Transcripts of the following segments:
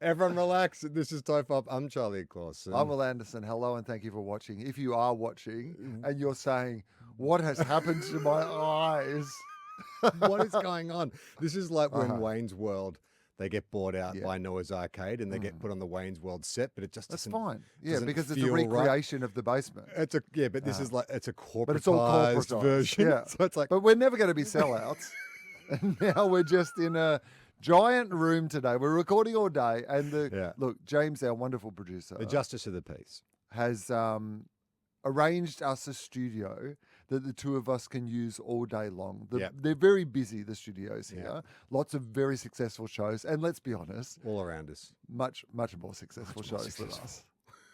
Everyone relax. This is TOFOP. I'm Charlie Clausen. I'm Wil Anderson. Hello and thank you for watching. If you are watching and you're saying, what has happened to my eyes? What is going on? This is like when Wayne's World, they get bought out by Noah's Arcade and they get put on the Wayne's World set, but it just That's doesn't. fine. Yeah, doesn't because it's a feel recreation of the basement. It's a but this is like it's a corporatized But it's all corporatized version. Yeah. So it's like, but we're never going to be sellouts. And now we're just in a giant room today. We're recording all day. And look, James, our wonderful producer, the justice of the peace, has arranged us a studio that the two of us can use all day long. They're very busy, the studios here. Lots of very successful shows. And let's be honest, all around us. Much more successful shows than us.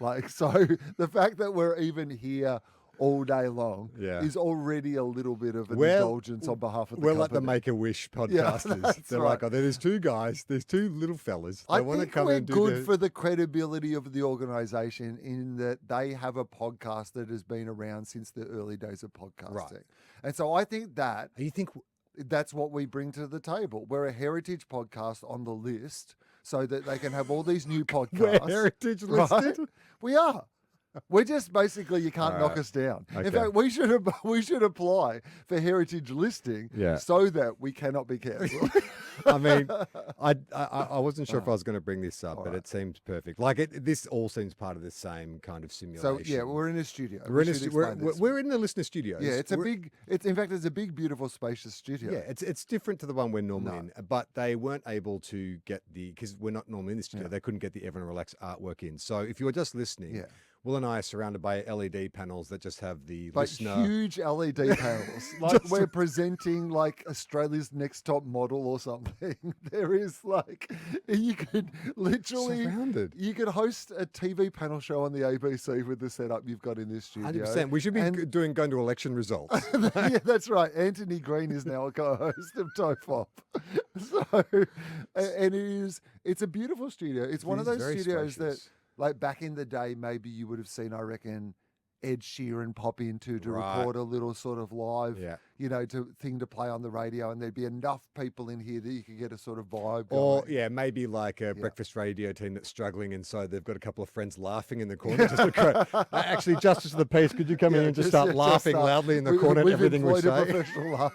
Like, so the fact that we're even here all day long is already a little bit of an indulgence on behalf of the company. We're like the Make-A-Wish podcasters. They're like, there's two guys, there's two little fellas. They want to come and do good for the credibility of the organisation in that they have a podcast that has been around since the early days of podcasting. Right. And so I think that... You think... That's what we bring to the table. We're a heritage podcast on the list so that they can have all these new podcasts. We're heritage listed? Right? We are. We're just basically, you can't knock us down. Okay. In fact, we should apply for heritage listing so that we cannot be cancelled. I mean, I wasn't sure if I was going to bring this up, but it seems perfect. Like this all seems part of the same kind of simulation. So we're in a studio. We're in the listener studios. Yeah, it's a big, beautiful, spacious studio. Yeah, it's different to the one we're normally in, but they weren't able to get because we're not normally in the studio. They couldn't get the Evan Relax artwork in. So if you're just listening. Yeah. Will and I are surrounded by LED panels that just have the listener... huge LED panels. Like we're presenting like Australia's Next Top Model or something. There is like... You could literally... Surrounded. You could host a TV panel show on the ABC with the setup you've got in this studio. 100%. We should be going to election results. Yeah, that's right. Anthony Green is now a co-host of TOFOP. So, and it's a beautiful studio. It's one of those studios that... Like back in the day, maybe you would have seen, I reckon, Ed Sheeran pop into to record a little sort of live, thing to play on the radio, and there'd be enough people in here that you could get a sort of vibe going. Or, maybe like a breakfast radio team that's struggling, and so they've got a couple of friends laughing in the corner. Actually, Justice of the Peace, could you come in and just start laughing loudly in the corner at everything we say? A professional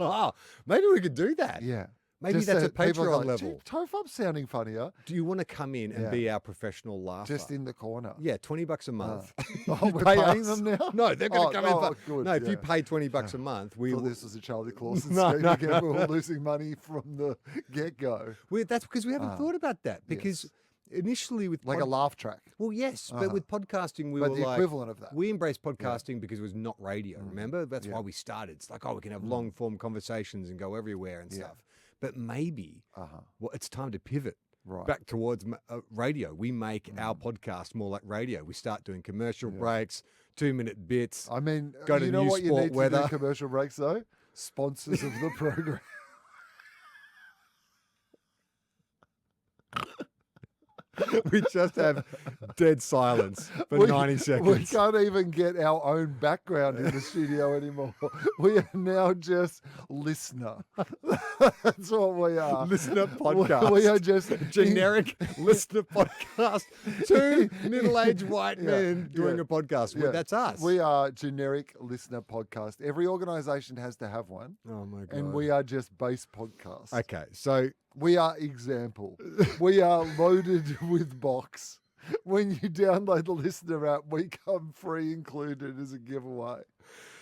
laugher. Maybe we could do that. Yeah. Maybe just that's a Patreon level. TOFOP's sounding funnier. Do you want to come in and be our professional laugher? Just in the corner. Yeah, $20 a month. We're paying them now? No, they're going to come in. Good, if you pay $20 a month, I thought this was a Charlie Clausen scheme again. We're losing money from the get-go. That's because we haven't thought about that. Because initially with... Like a laugh track. Well, yes, but with podcasting, we were the equivalent of that. We embraced podcasting because it was not radio, remember? That's why we started. It's like, we can have long-form conversations and go everywhere and stuff. But maybe it's time to pivot back towards radio. We make our podcast more like radio. We start doing commercial breaks, 2-minute bits. I mean, go to you know News what you Sport need Weather. To do commercial breaks, though? Sponsors of the program. We just have dead silence for 90 seconds. We can't even get our own background in the studio anymore. We are now just listener. That's what we are. Listener podcast. We are just generic listener podcast. Two middle-aged white men doing a podcast. Well, that's us. We are generic listener podcast. Every organisation has to have one. Oh my God. And we are just base podcast. Okay, so we are example. We are loaded with box. When you download the listener app, we come free included as a giveaway.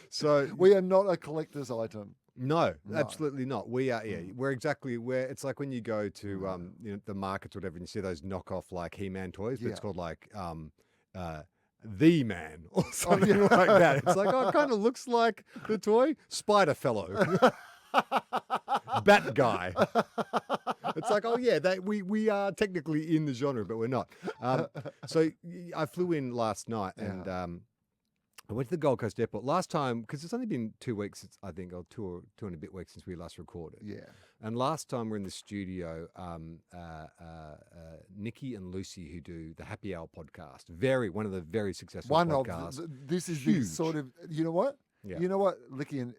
So we are not a collector's item. No, absolutely not. We are. We're exactly where it's like when you go to the markets or whatever, and you see those knockoff like He-Man toys, but it's called like The Man or something like that. It's like, it kind of looks like the toy Spider Fellow. Bat Guy. It's like, we are technically in the genre, but we're not. So I flew in last night and I went to the Gold Coast airport last time because it's only been 2 weeks, I think, or two and a bit weeks since we last recorded. Yeah. And last time we're in the studio, Nikki and Lucy, who do the Happy Hour podcast, one of the very successful podcasts. This is the sort of, you know what? Yeah. You know what? Licky.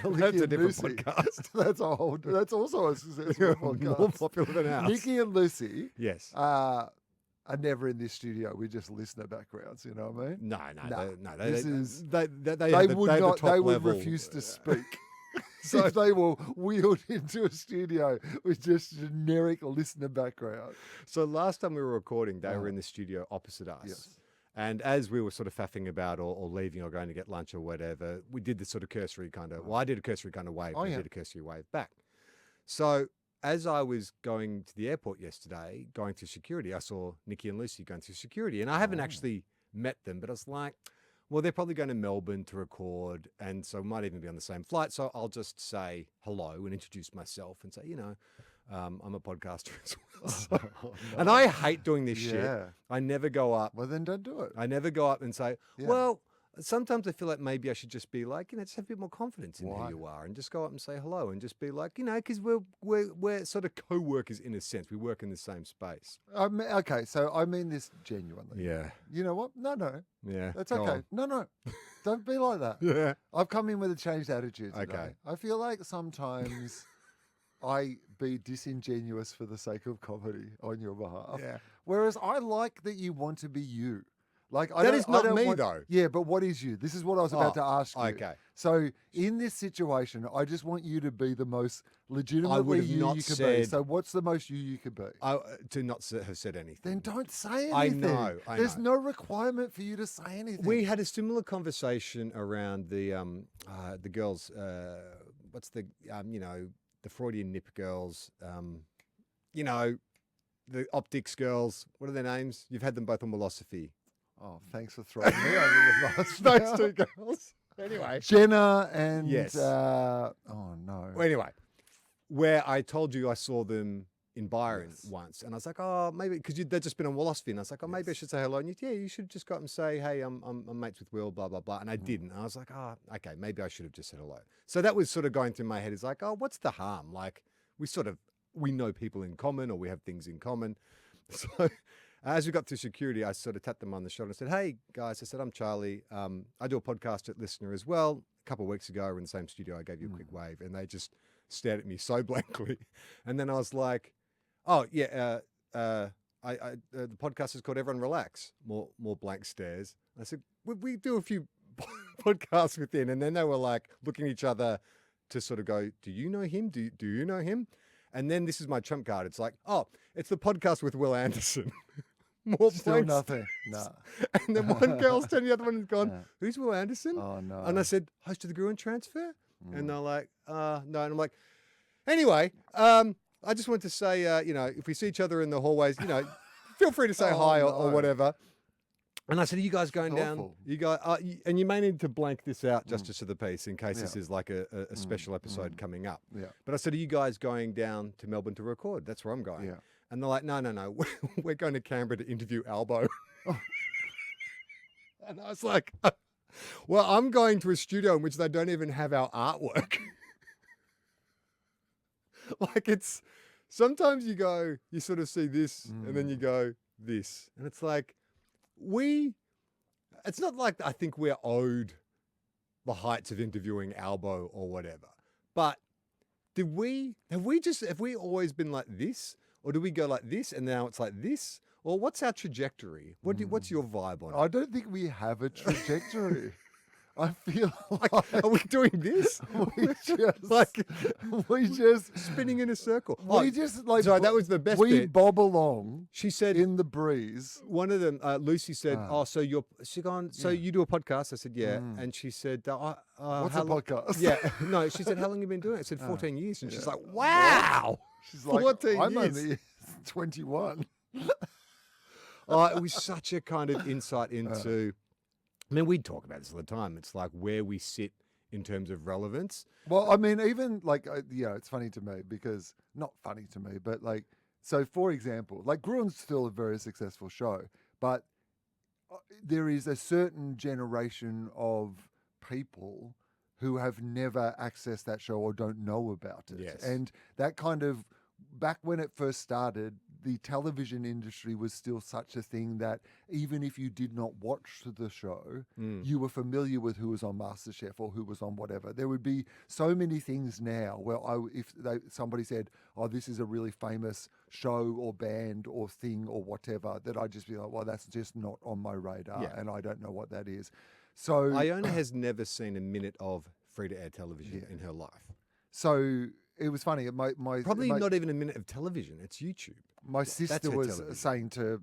That's a different podcast. That's also a successful podcast. More popular than ours. Nikki and Lucy. Yes. Are never in this studio. We just listener backgrounds. You know what I mean? No. They would refuse to speak. So if they were wheeled into a studio with just generic listener background. So last time we were recording, they were in the studio opposite us. Yes. And as we were sort of faffing about or leaving or going to get lunch or whatever, we did this sort of cursory kind of, well, I did a cursory kind of wave. I did a cursory wave back. So as I was going to the airport yesterday, going through security, I saw Nikki and Lucy going through security. And I haven't actually met them, but I was like, well, they're probably going to Melbourne to record, and so might even be on the same flight. So I'll just say hello and introduce myself and say, I'm a podcaster as well. And I hate doing this shit. I never go up. Well, then don't do it. I never go up and say, well, sometimes I feel like maybe I should just be like, just have a bit more confidence in who you are and just go up and say hello and just be like, because we're sort of co-workers in a sense. We work in the same space. Okay, so I mean this genuinely. Yeah. You know what? No. Yeah. That's okay. No. Don't be like that. Yeah. I've come in with a changed attitude today. Okay. I feel like sometimes I be disingenuous for the sake of comedy on your behalf. Yeah. Whereas I like that you want to be you. Like that is not me, though. Yeah, but what is you? This is what I was about to ask you. Okay. So in this situation, I just want you to be the most legitimately you could be. So what's the most you could be? To not have said anything. Then don't say anything. I know. There's no requirement for you to say anything. We had a similar conversation around the girls. What's the the Freudian nip girls? The optics girls. What are their names? You've had them both on Philosophy. Oh, thanks for throwing me under the bus. Those two girls. Anyway. Jenna and... Yes. Oh, no. Well, anyway, where I told you I saw them in Byron once. And I was like, oh, maybe... Because they'd just been on Philosophy. And I was like, oh, maybe I should say hello. And you should just go up and say, hey, I'm mates with Will, blah, blah, blah. And I didn't. And I was like, oh, okay, maybe I should have just said hello. So that was sort of going through my head. It's like, oh, what's the harm? Like, we know people in common or we have things in common. So... As we got through security, I sort of tapped them on the shoulder and said, hey, guys, I said, I'm Charlie. I do a podcast at Listener as well. A couple of weeks ago, we were in the same studio. I gave you a quick wave, and they just stared at me so blankly. And then I was like, oh, yeah, the podcast is called Everyone Relax. More blank stares. I said, we do a few podcasts within. And then they were like looking at each other to sort of go, do you know him? Do you know him? And then this is my trump card. It's like, oh, it's the podcast with Will Anderson. More Still nothing. No. And then one girl's turning the other one and gone, who's Will Anderson? Oh, no. And I said, host of the Gruen Transfer? And they're like, no. And I'm like, anyway, I just wanted to say, if we see each other in the hallways, feel free to say hi or whatever. And I said, are you guys going down? You guys, and you may need to blank this out just to the piece in case this is like a special episode coming up. Yeah. But I said, are you guys going down to Melbourne to record? That's where I'm going. Yeah. And they're like, no. We're going to Canberra to interview Albo. And I was like, well, I'm going to a studio in which they don't even have our artwork. Like sometimes you sort of see this and then you go this. And it's like, it's not like I think we're owed the heights of interviewing Albo or whatever. But have we always been like this? Or do we go like this and now it's like this? Or what's our trajectory? What's your vibe on it? I don't think we have a trajectory. I feel like... Are we doing this? we just spinning in a circle. Sorry, that was the best bit. We bob along. She said in the breeze. One of them, Lucy said, so you do a podcast? I said, yeah. And she said, what's a podcast? Yeah. No, she said, how long have you been doing it? I said, 14 years. And she's like, wow. She's like, 14 I'm years. only 21. It was such a kind of insight into... I mean, we talk about this all the time. It's like where we sit in terms of relevance. Well, I mean, even like, it's funny to me because, not funny to me, but like, so for example, like Gruen's still a very successful show, but there is a certain generation of people who have never accessed that show or don't know about it. Yes. And that kind of, back when it first started, the television industry was still such a thing that even if you did not watch the show, you were familiar with who was on MasterChef or who was on whatever. There would be so many things now where somebody said, oh, this is a really famous show or band or thing or whatever, that I'd just be like, well, that's just not on my radar and I don't know what that is. So Iona has never seen a minute of free-to-air television in her life. So it was funny. Not even a minute of television. It's YouTube. My sister was saying to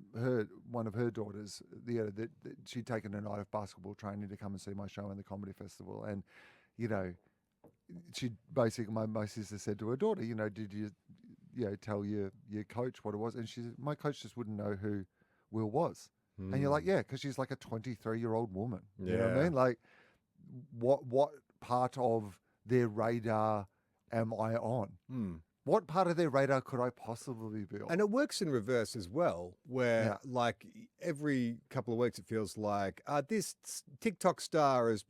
one of her daughters, that she'd taken a night of basketball training to come and see my show in the comedy festival, and she basically my sister said to her daughter, did you tell your coach what it was? And she said, my coach just wouldn't know who Wil was. And you're like, yeah, because she's like a 23-year-old woman. You know what I mean? Like, what part of their radar am I on? What part of their radar could I possibly be on? And it works in reverse as well, where like every couple of weeks it feels like this TikTok star has,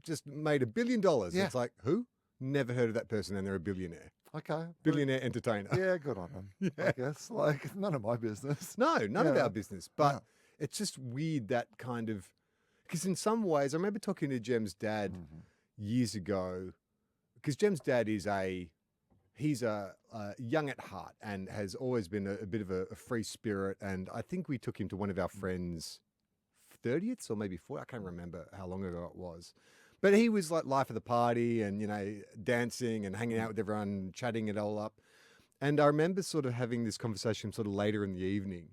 just made $1 billion. Yeah. It's like, who? Never heard of that person, and they're a billionaire. Okay. Billionaire entertainer. Yeah, good on them. I guess. Like, none of my business. No, none of our business. But it's just weird that kind of, because in some ways, I remember talking to Jem's dad years ago, because Jem's dad is he's young at heart and has always been a bit of a free spirit. And I think we took him to one of our friends' 30th or maybe 40th. I can't remember how long ago it was. But he was like life of the party and, dancing and hanging out with everyone, chatting it all up. And I remember sort of having this conversation sort of later in the evening.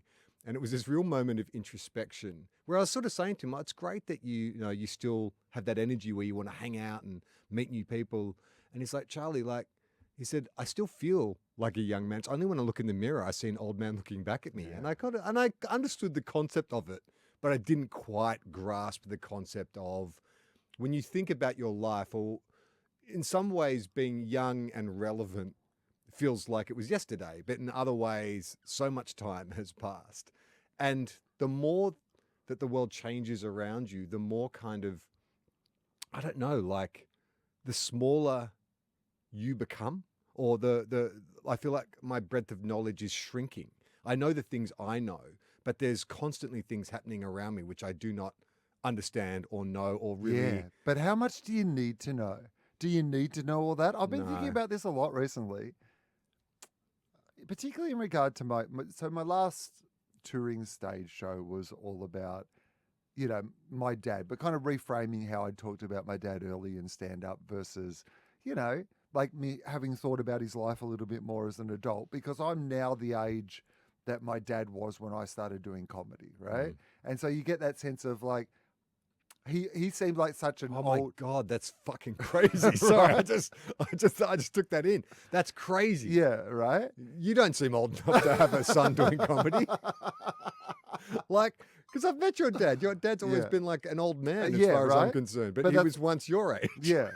And it was this real moment of introspection where I was sort of saying to him, it's great that you still have that energy where you want to hang out and meet new people. And he's like, Charlie, he said, I still feel like a young man. It's only when I look in the mirror, I see an old man looking back at me. Yeah. And I understood the concept of it, but I didn't quite grasp the concept of when you think about your life, or in some ways being young and relevant feels like it was yesterday, but in other ways, so much time has passed. And the more that the world changes around you, the more kind of, I don't know, like the smaller you become, or I feel like my breadth of knowledge is shrinking. I know the things I know, but there's constantly things happening around me which I do not understand or know or really. Yeah, but how much do you need to know? Do you need to know all that? I've been thinking about this a lot recently, particularly in regard to my last touring stage show was all about, my dad, but kind of reframing how I talked about my dad early in stand-up versus, like me having thought about his life a little bit more as an adult, because I'm now the age that my dad was when I started doing comedy, right? And so you get that sense of like, he seemed like such an old... Oh my God, that's fucking crazy. Sorry, I just took that in. That's crazy. Yeah, right? You don't seem old enough to have a son doing comedy. Because I've met your dad. Your dad's always been like an old man as far as I'm concerned. But he was once your age. Yeah.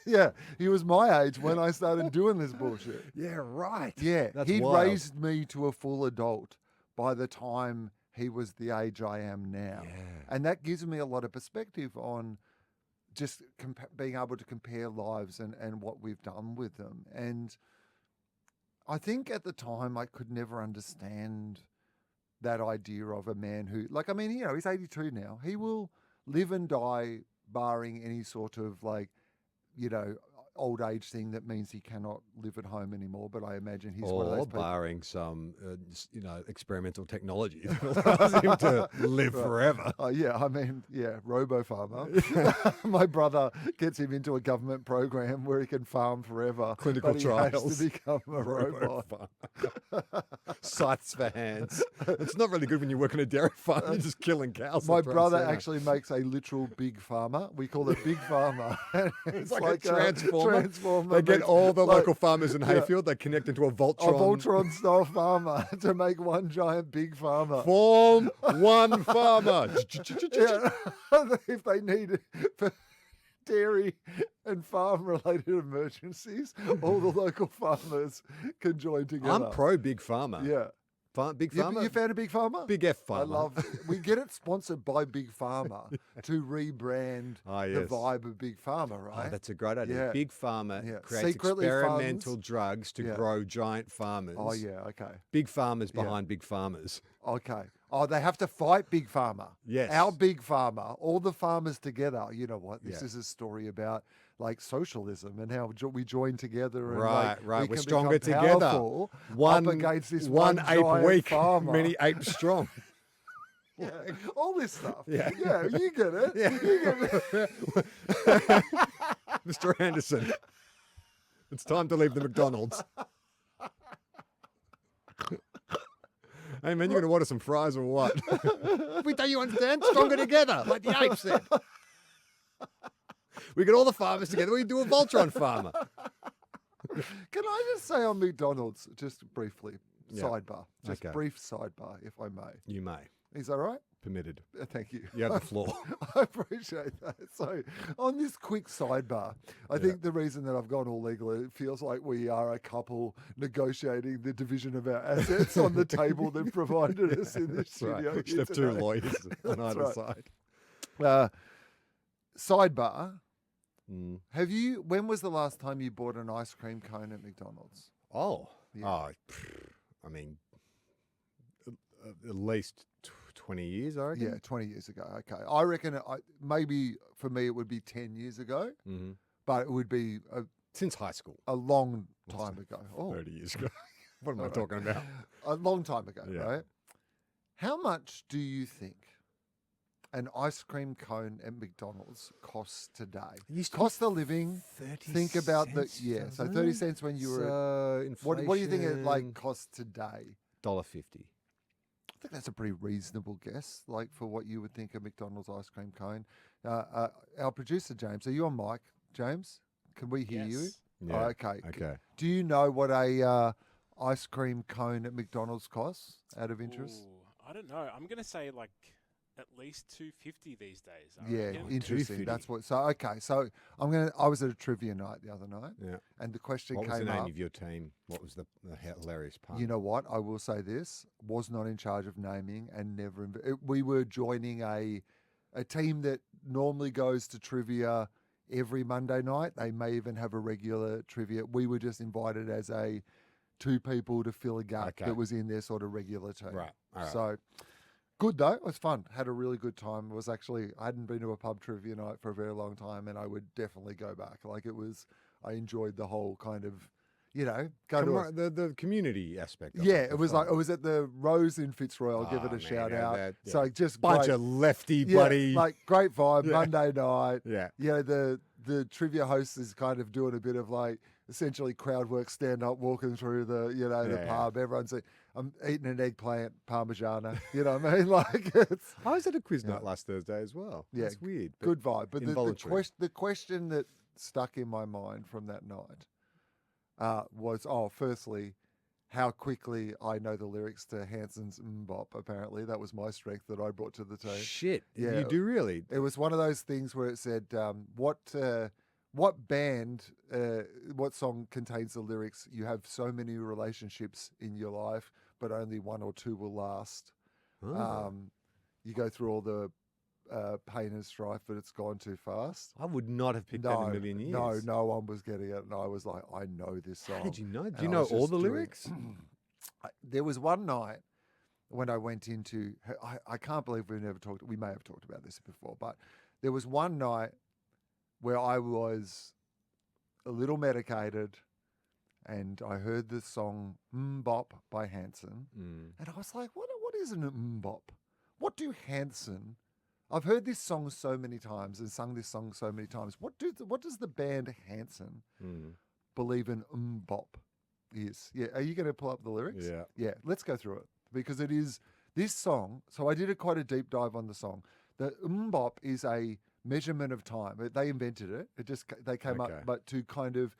Yeah, he was my age when I started doing this bullshit. Yeah, right. Yeah, he raised me to a full adult by the time he was the age I am now. Yeah. And that gives me a lot of perspective on just being able to compare lives and what we've done with them. And I think at the time I could never understand that idea of a man who, he's 82 now. He will live and die barring any sort of old age thing that means he cannot live at home anymore. But I imagine he's one of those people. Barring some, experimental technology that allows him to live forever. Robo farmer. My brother gets him into a government program where he can farm forever. Clinical trials. He has to become a robot. Scythes for hands. It's not really good when you work on a dairy farm. You're just killing cows. My brother actually makes a literal big farmer. We call it Big Farmer. It's like a transformer. They get all the local farmers in Hayfield. They connect into a Voltron. A Voltron-style farmer to make one giant big farmer. Form one farmer. If they need it for dairy and farm-related emergencies, all the local farmers can join together. I'm pro Big Farmer. Yeah. Big Pharma? You found a Big Pharma? Big F Pharma. I love we get it sponsored by Big Pharma to rebrand the vibe of Big Pharma, right? Oh, that's a great idea. Yeah. Big Pharma creates Secretly experimental drugs to grow giant farmers. Oh, yeah, okay. Big Pharma's behind Big Farmers. Okay. Oh, they have to fight Big Pharma. Yes. Our Big Pharma, all the farmers together. You know what? This is a story about like socialism and how we join together. And, right. We're stronger together. One against this one ape weak, farmer. many apes strong. Yeah, all this stuff. Yeah, you get it. Yeah. You get it. Mr. Anderson, it's time to leave the McDonald's. Hey, man, you going to order some fries or what? Don't you understand? Stronger together, like the ape said. We get all the farmers together. We do a Voltron farmer. Can I just say on McDonald's, just briefly, sidebar, brief sidebar, if I may. You may. Is that right? Permitted. Thank you. You have the floor. I appreciate that. So, on this quick sidebar, I think the reason that I've gone all legal, it feels like we are a couple negotiating the division of our assets on the table they've provided us in this studio. Right. We should have two lawyers on either side. Sidebar. When was the last time you bought an ice cream cone at McDonald's? I mean, at least 20 years, I reckon. Yeah, 20 years ago. Okay. I reckon maybe for me it would be 10 years ago, but it would be since high school. A long time ago. 30 years ago. What am I talking about? A long time ago, right? How much do you think an ice cream cone at McDonald's costs today? Cost of living. 30 think about cents, so 30 cents when you were. What do you think it costs today? $1.50. I think that's a pretty reasonable guess, like for what you would think a McDonald's ice cream cone. Our producer James, are you on mic, James? Can we hear you? Yeah. Oh, okay. Do you know what a ice cream cone at McDonald's costs? Out of interest? Ooh, I don't know. I'm gonna say like at least $2.50 these days. Interesting. That's what. So So I was at a trivia night the other night. Yeah. And the question came up. What was the name of your team? What was the hilarious part? You know what? I will say this: was not in charge of naming and never. We were joining a team that normally goes to trivia every Monday night. They may even have a regular trivia. We were just invited as two people to fill a gap that was in their sort of regular team. Right. All right. So. Good though, it was fun. Had a really good time. It was I hadn't been to a pub trivia night for a very long time, and I would definitely go back. I enjoyed the whole kind of, the community aspect. It was it was at the Rose in Fitzroy. I'll give it a shout out. So just bunch of lefty bloody, great vibe. Monday night. Yeah. The trivia host is kind of doing a bit of essentially crowd work, stand up, walking through the pub. Everyone's I'm eating an eggplant parmigiana. You know what I mean? I was at a quiz night last Thursday as well. Yeah, it's weird. Good vibe. But the question that stuck in my mind from that night was, firstly, how quickly I know the lyrics to Hanson's Mbop. Apparently, that was my strength that I brought to the team. Shit, you do really? It was one of those things where it said, what band, what song contains the lyrics, you have so many relationships in your life, but only one or two will last. Oh. You go through all the pain and strife, but it's gone too fast. I would not have picked that in a million years. No one was getting it, and I was like, I know this song. How did you know? Do you know all the lyrics? There was one night when I went into, I can't believe we may have talked about this before, but there was one night where I was a little medicated and I heard the song Mbop by Hanson. And I was like, what is an Mbop? What do Hanson... I've heard this song so many times and sung this song so many times. What does the band Hanson believe an Mbop is? Yeah, are you going to pull up the lyrics? Yeah. Yeah, let's go through it because it is this song. So I did quite a deep dive on the song. The Mbop is a measurement of time. They invented it. They came up, but to kind of,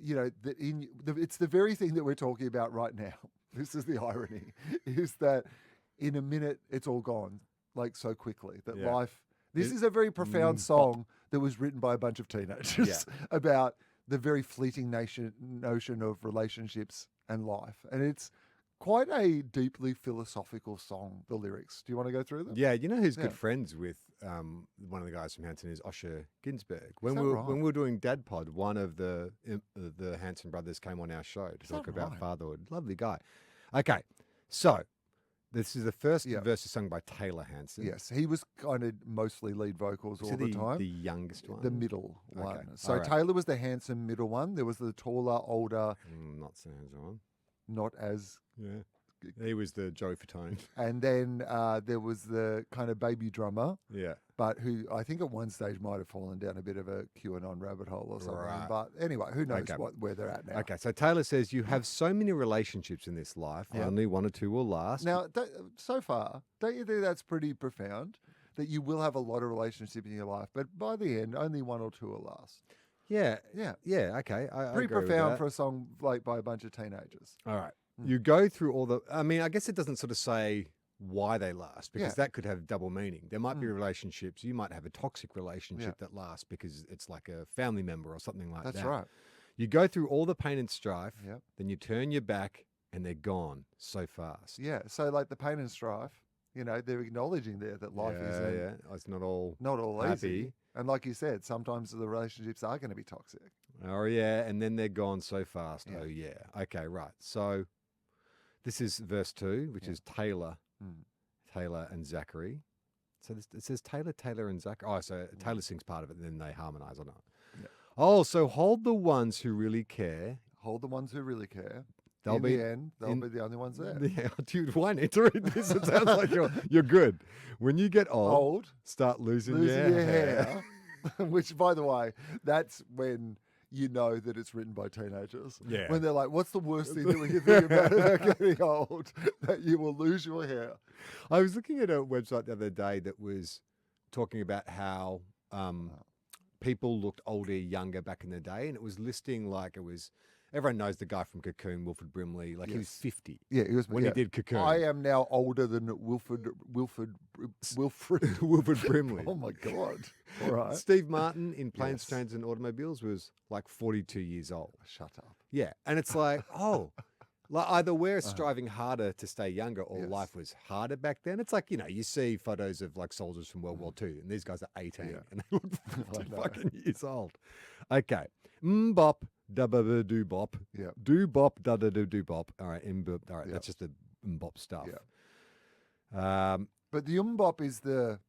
it's the very thing that we're talking about right now. This is the irony, is that in a minute it's all gone, so quickly. That life. This is a very profound song that was written by a bunch of teenagers about the very fleeting notion of relationships and life, and it's quite a deeply philosophical song, the lyrics. Do you want to go through them? Yeah, you know who's good friends with one of the guys from Hanson is Osher Ginsberg. When we were doing Dad Pod, one of the Hanson brothers came on our show to talk about fatherhood. Lovely guy. Okay, so this is the first verse is sung by Taylor Hanson. Yes, he was kind of mostly lead vocals all the time. The youngest one? The middle one. Okay. So Taylor was the handsome middle one. There was the taller, older... not so handsome one. Not as... Yeah. He was the Joey Fatone. And then there was the kind of baby drummer. Yeah. But who I think at one stage might have fallen down a bit of a QAnon rabbit hole or something. Right. But anyway, who knows where they're at now. Okay, so Taylor says, you have so many relationships in this life, only one or two will last. Now, so far, don't you think that's pretty profound? That you will have a lot of relationships in your life, but by the end, only one or two will last. Yeah. Okay. I pretty agree profound with for a song like by a bunch of teenagers. All right. You go through all the... I mean, I guess it doesn't sort of say why they last, because that could have double meaning. There might be relationships. You might have a toxic relationship that lasts because it's like a family member or something like that. That's right. You go through all the pain and strife, then you turn your back and they're gone so fast. Yeah, so like the pain and strife, you know, they're acknowledging there that life isn't... Yeah, it's not all happy. Easy. And like you said, sometimes the relationships are going to be toxic. Oh, yeah, and then they're gone so fast. Yeah. Oh, yeah. Okay, right. So... This is verse 2, which is Taylor and Zachary. So it says Taylor and Zachary. Oh, so Taylor sings part of it, and then they harmonize on it. Yeah. Oh, so hold the ones who really care. Hold the ones who really care. In the end, they'll be the only ones there. Yeah, dude, why need to read this? It sounds like you're good. When you get old, start losing your hair. Which, by the way, that's when... you know that it's written by teenagers. Yeah. When they're like, what's the worst thing that we can think about getting old? That you will lose your hair. I was looking at a website the other day that was talking about how people looked older, younger back in the day. And it was listing everyone knows the guy from Cocoon, Wilford Brimley. Like he was 50. Yeah, he was when he did Cocoon. I am now older than Wilford Brimley. Oh my God! All right. Steve Martin in Planes, Trains, and Automobiles was like 42 years old. Shut up. Yeah, and it's like either we're striving harder to stay younger, or life was harder back then. It's like you see photos of like soldiers from World War II, and these guys are 18 and they look 50 fucking years old. Okay, bop. Da-ba-ba-do bop. Yeah. Do bop, da-da-do bop. All right, all right, that's just the bop stuff. Yeah. But the bop is the...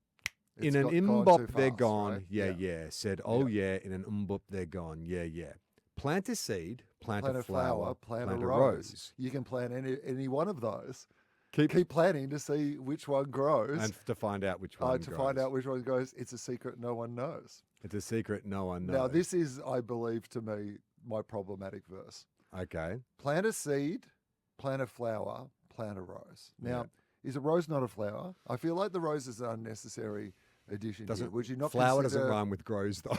In an bop, they're gone. Right? Yeah. Said, in an bop, they're gone. Yeah. Plant a seed, plant a flower, plant a rose. You can plant any one of those. Keep planting to see which one grows. And to find out which one grows. To find out which one grows. It's a secret no one knows. It's a secret no one knows. Now, this is, I believe, to me, my problematic verse. Okay. Plant a seed, plant a flower, plant a rose. Now, is a rose not a flower? I feel like the rose is an unnecessary addition. Would you not flower doesn't rhyme with grows though.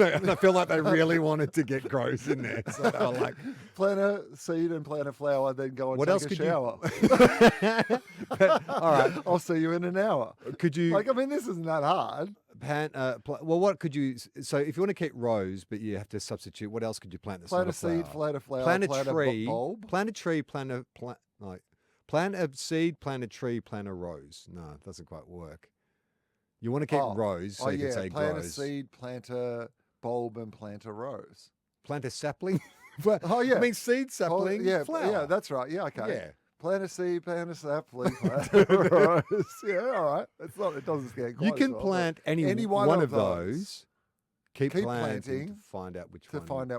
I feel like they really wanted to get grows in there. So they were like, plant a seed and plant a flower, then go and take a shower. All right, I'll see you in an hour. Could you? Like, I mean, this isn't that hard. What could you? So, if you want to keep rose, but you have to substitute, what else could you plant? That's plant a seed, plant a flower, plant a tree, bulb. Plant a tree, plant a seed, plant a tree, plant a rose. No, it doesn't quite work. You want to keep rose, so you can say plant grows. A seed, plant a bulb, and plant a rose. Plant a sapling. I mean seed, sapling, flower. Yeah, that's right. Yeah, okay. Yeah. Plant a seed, plant a sapling, plant a rose. Yeah, all right. It doesn't scare quite. You can plant any one of those. Keep planting to find out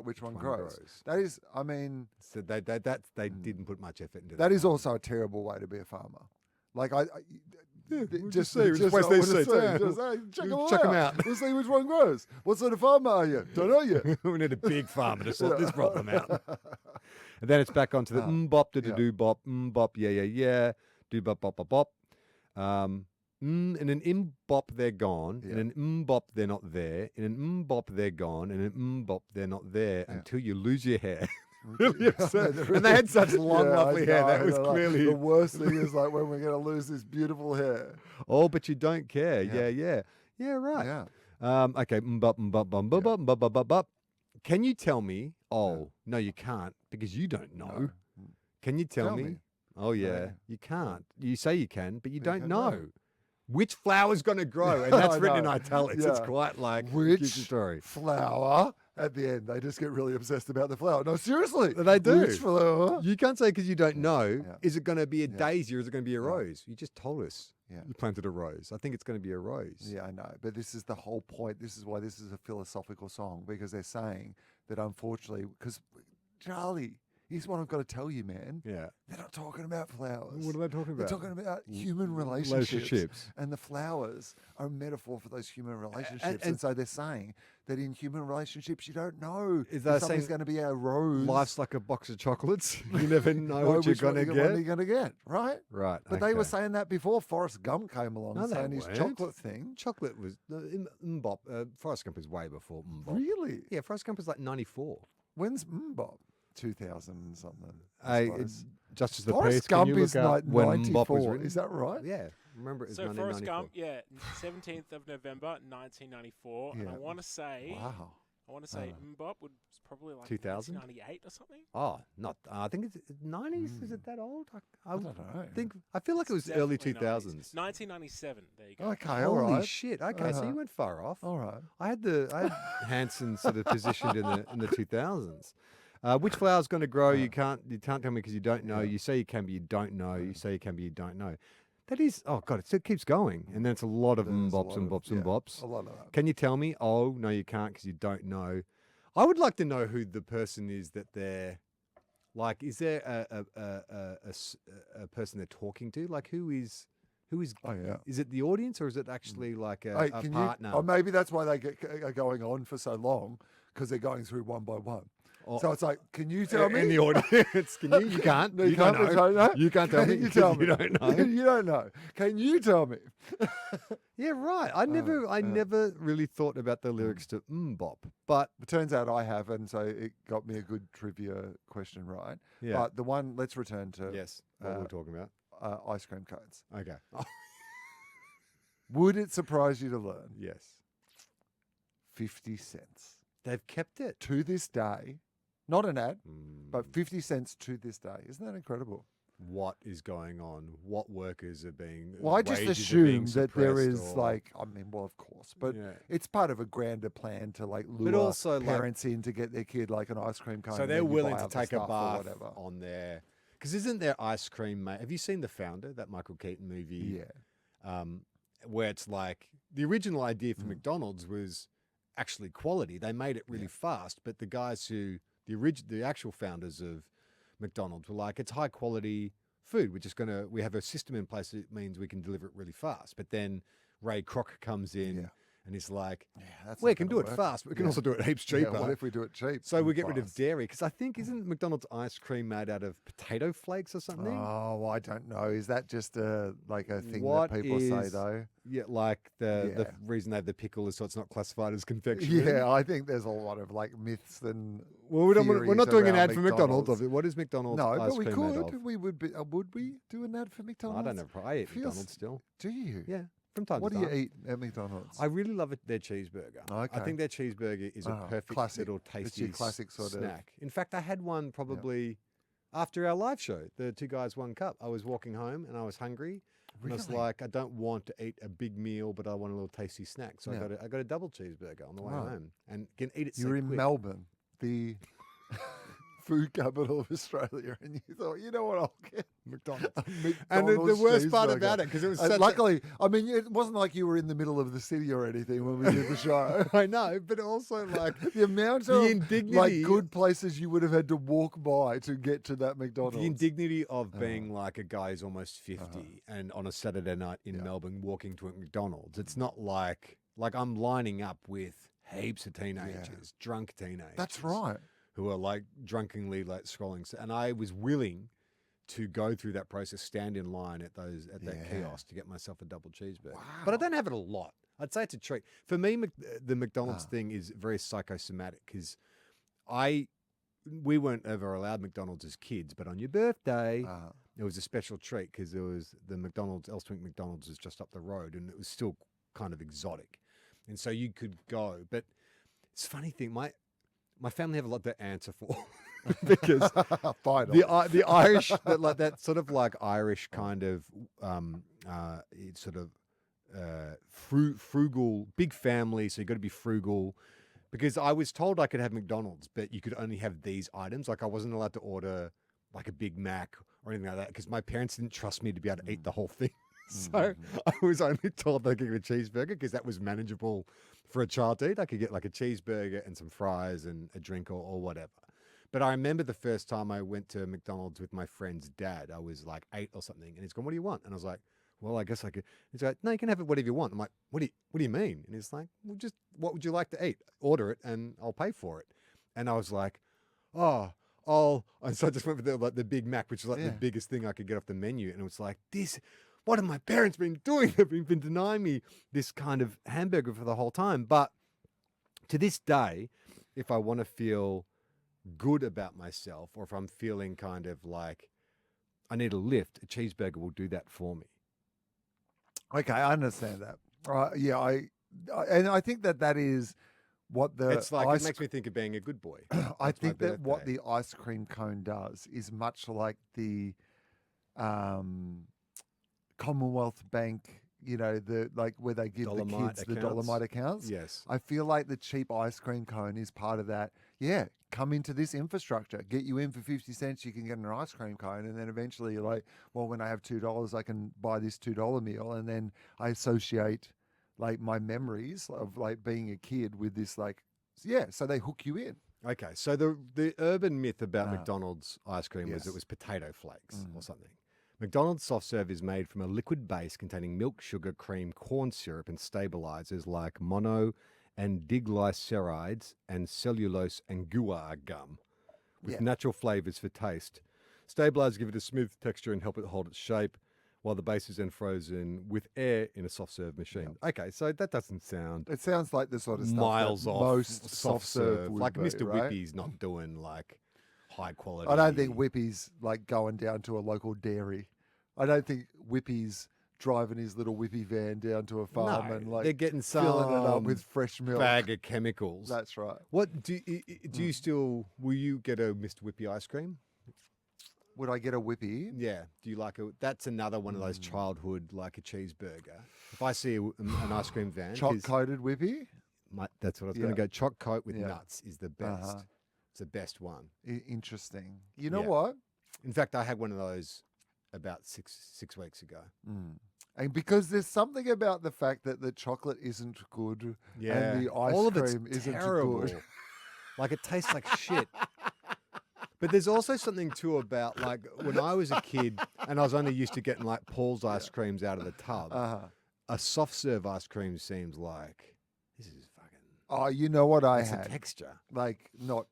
which one grows. That is, I mean, so they didn't put much effort into that. That is also a terrible way to be a farmer. Like just check them out. We'll see which one grows. What sort of farmer are you? Don't know yet. We need a big farmer to sort this problem out. And then it's back onto the bop, do bop, bop, yeah, do bop, bop, bop, bop. In an bop, they're gone. Yeah. In an bop, they're not there. In an bop, they're gone. In an bop, they're not there until you lose your hair. Really upset. And they had such long, lovely hair. That was clearly the worst thing. Is like when we're going to lose this beautiful hair. Oh, but you don't care. Yeah, right. Yeah. Okay. Bop, bop, bop, bop, bop, bop, bop, bop. Can you tell me? Oh, no, you can't because you don't know. No. Can you tell me? Oh, yeah. No. You can't. You say you can, but you But you don't can't know. know. Which flower's going to grow? And that's I written in know. italics. It's Yeah. quite like Which Kids' story. flower at the end? They just get really obsessed about the flower. No, seriously. They do. Which flower? You can't say because you don't know, Yeah. is it going to be a Yeah. daisy or is it going to be a Yeah. rose? You just told us Yeah. you planted a rose. I think it's going to be a rose. Yeah, I know. But this is the whole point. This is why this is a philosophical song, because they're saying that unfortunately, because Charlie, here's what I've got to tell you, man. Yeah. They're not talking about flowers. What are they talking They're about? talking about human relationships. Relationships. And the flowers are a metaphor for those human relationships. and And so they're saying that in human relationships, you don't know Is if that something's saying going to be a rose. Life's like a box of chocolates. You never know what you're which one going to What are get. you going to get, right? Right. But they were okay. saying that before Forrest Gump came along, No, they saying his weren't. chocolate thing. Chocolate was Mbop. Forrest Gump is way before Mbop. Really? Yeah, Forrest Gump was like 94. When's Mbop? 2000 and something. Hey, it's Justice the Forrest Peace. Can Gump you look is up when Mbop was 94. written? Is that right? Yeah, remember it was So Forrest 1994. Gump, yeah, 17th of November, 1994, and Yeah. I want to say, Wow. Mbop was probably like 2000? 1998 or something. Oh, not. I think it's 90s. Is it that old? I don't know. think. I feel like it was early Definitely 2000s. 1997. There you go. Okay, all Holy right. shit! Okay, so Uh-huh. you went far off. All right. I had Hanson sort of positioned in the 2000s. Which flower's going to grow? You can't tell me because you don't know. You say you can, but you don't know. You say you can, but you don't know. That is, oh god, it still keeps going, and then it's a lot of There's a bops lot and of- bops and yeah, bops. A lot of that. Can you tell me? Oh no, you can't because you don't know. I would like to know who the person is that they're like. Is there a person they're talking to? Like who is? Oh, yeah. Is it the audience or is it actually like Hey, a can partner? you? Oh, maybe that's why they are going on for so long, because they're going through one by one. Or- So it's like, can you tell me? in the audience? Can you? You can't. No, you don't can't, know. no? You can't tell Can me. you 'cause tell me? You don't know. You don't know. Can you tell me? Yeah, right. I never really thought about the lyrics to Mbop, but It turns out I have, and so it got me a good trivia question right. yeah, But the one, let's return to yes, what we're talking about. ice cream cones. Okay. Would it surprise you to learn Yes, 50 cents they've kept it. to this day? Not an ad, Mm. but 50 cents to this day. Isn't that incredible? What is going on? What workers are being? Well, I just wages are being assume that there suppressed is or- like, I mean, well, of course, but Yeah. it's part of a grander plan to like lure also, like- parents in to get their kid like an ice cream cone. So and they're then you willing buy to other take a stuff or bath whatever. on their because isn't there ice cream? Have you seen The Founder, that Michael Keaton movie? Yeah. Where it's like the original idea Mm. for McDonald's was actually quality. They made it really fast, but the guys who the actual founders of McDonald's were like, it's high quality food. We have a system in place that means we can deliver it really fast. But then Ray Kroc comes in Yeah. and he's like, That's we not can gonna do it work. fast, but we can Yeah. also do it heaps cheaper. Yeah, what if we do it cheap? So we and get rid of fast? dairy because I think isn't McDonald's ice cream made out of potato flakes or something? Oh, I don't know. Is that just like a thing What that people say is- though? Yeah, like the Yeah. reason they have the pickle is so it's not classified as confectionery. Yeah, I think there's a lot of like myths and Well, we're not theories doing an around ad for McDonald's. McDonald's. What is McDonald's no, ice but we cream made of? could. We would we do an ad for McDonald's? I don't know. I eat Feels- McDonald's still. Do you? Yeah, from time What to do time. you eat at McDonald's? I really love their cheeseburger. I Okay. think their cheeseburger is a Oh, perfect classic. little It's tasty your classic sort of- snack. In fact, I had one probably after our live show, the Two Guys One Cup. I was walking home and I was hungry. And I was Really? like, I don't want to eat a big meal, but I want a little tasty snack. So Yeah. I got a double cheeseburger on the way Right. home and can eat it so You're in quick. Melbourne, the food capital of Australia, and you thought, you know what, I'll get McDonald's. a And the McDonald's worst part cheeseburger. about it, because it was And such luckily, I mean, it wasn't like you were in the middle of the city or anything when we did the show. I know, but also like The amount The of indignity- like good places you would have had to walk by to get to that McDonald's. the indignity of being like a guy who's almost 50 and on a Saturday night in Melbourne walking to a McDonald's. It's not like I'm lining up with heaps of teenagers, drunk teenagers. That's right. Who are like drunkenly like scrolling. And I was willing to go through that process, stand in line at that Yeah. kiosk to get myself a double cheeseburger. But I don't have it a lot. I'd say it's a treat. For me, the McDonald's thing is very psychosomatic because we weren't ever allowed McDonald's as kids, but on your birthday, it was a special treat because there was the McDonald's, Elswick McDonald's was just up the road and it was still kind of exotic. And so you could go. But it's a funny thing, my family have a lot to answer for. because Finally. the Irish that sort of like Irish kind of it's sort of frugal, big family, so you got to be frugal. Because I was told I could have McDonald's, but you could only have these items. Like I wasn't allowed to order like a Big Mac or anything like that because my parents didn't trust me to be able to eat the whole thing. So I was only told I could get a cheeseburger because that was manageable for a child to eat. I could get like a cheeseburger and some fries and a drink or whatever. But I remember the first time I went to McDonald's with my friend's dad. I was like 8 or something, and he's gone, "What do you want?" And I was like, "Well, I guess I could." He's like, "No, you can have it whatever you want." I'm like, "What do you mean?" And he's like, "Well, just what would you like to eat? Order it, and I'll pay for it." And I was like, "Oh, and so I just went with the Big Mac, which is like the biggest thing I could get off the menu. And it was like, what have my parents been doing? They've been denying me this kind of hamburger for the whole time. But to this day, if I want to feel good about myself, or if I'm feeling kind of like I need a lift, a cheeseburger will do that for me. Okay, I understand that. And I think that is what it's like it makes me think of being a good boy. I think that what the ice cream cone does is much like the Commonwealth Bank, where they give the kids the Dolomite accounts. Yes. I feel like the cheap ice cream cone is part of that. Yeah, come into this infrastructure, get you in for 50 cents, you can get an ice cream cone. And then eventually you're like, well, when I have $2, I can buy this $2 meal. And then I associate like my memories of like being a kid with this, so they hook you in. Okay, so the urban myth about McDonald's ice cream was it was potato flakes or something. McDonald's soft serve is made from a liquid base containing milk, sugar, cream, corn syrup, and stabilizers like mono and diglycerides and cellulose and guar gum with natural flavors for taste. Stabilizers give it a smooth texture and help it hold its shape, while the base is then frozen with air in a high serve machine. Okay, so that doesn't sound... It sounds like the sort of stuff miles that off most soft serve would like be, Mr. right? Whippy's not doing like high quality. I don't think Whippy's like going down to a local dairy. I don't think Whippy's driving his little Whippy van down to a farm and like they're getting filling it up with fresh milk. Bag of chemicals. That's right. What do you still? Will you get a Mr. Whippy ice cream? Would I get a Whippy? Yeah. Do you like a? That's another one of those childhood, like a cheeseburger. If I see an ice cream van, choc coated Whippy. That's what I was going to go. Choc coat with nuts is the best. It's the best one. Interesting. You know what? In fact, I had one of those about six weeks ago. And because there's something about the fact that the chocolate isn't good and the ice cream isn't terrible. Good. Like it tastes like shit. But there's also something too about like when I was a kid and I was only used to getting like Paul's ice creams out of the tub. A soft serve ice cream seems like this is fucking. Oh, you know what I had? A texture. Like not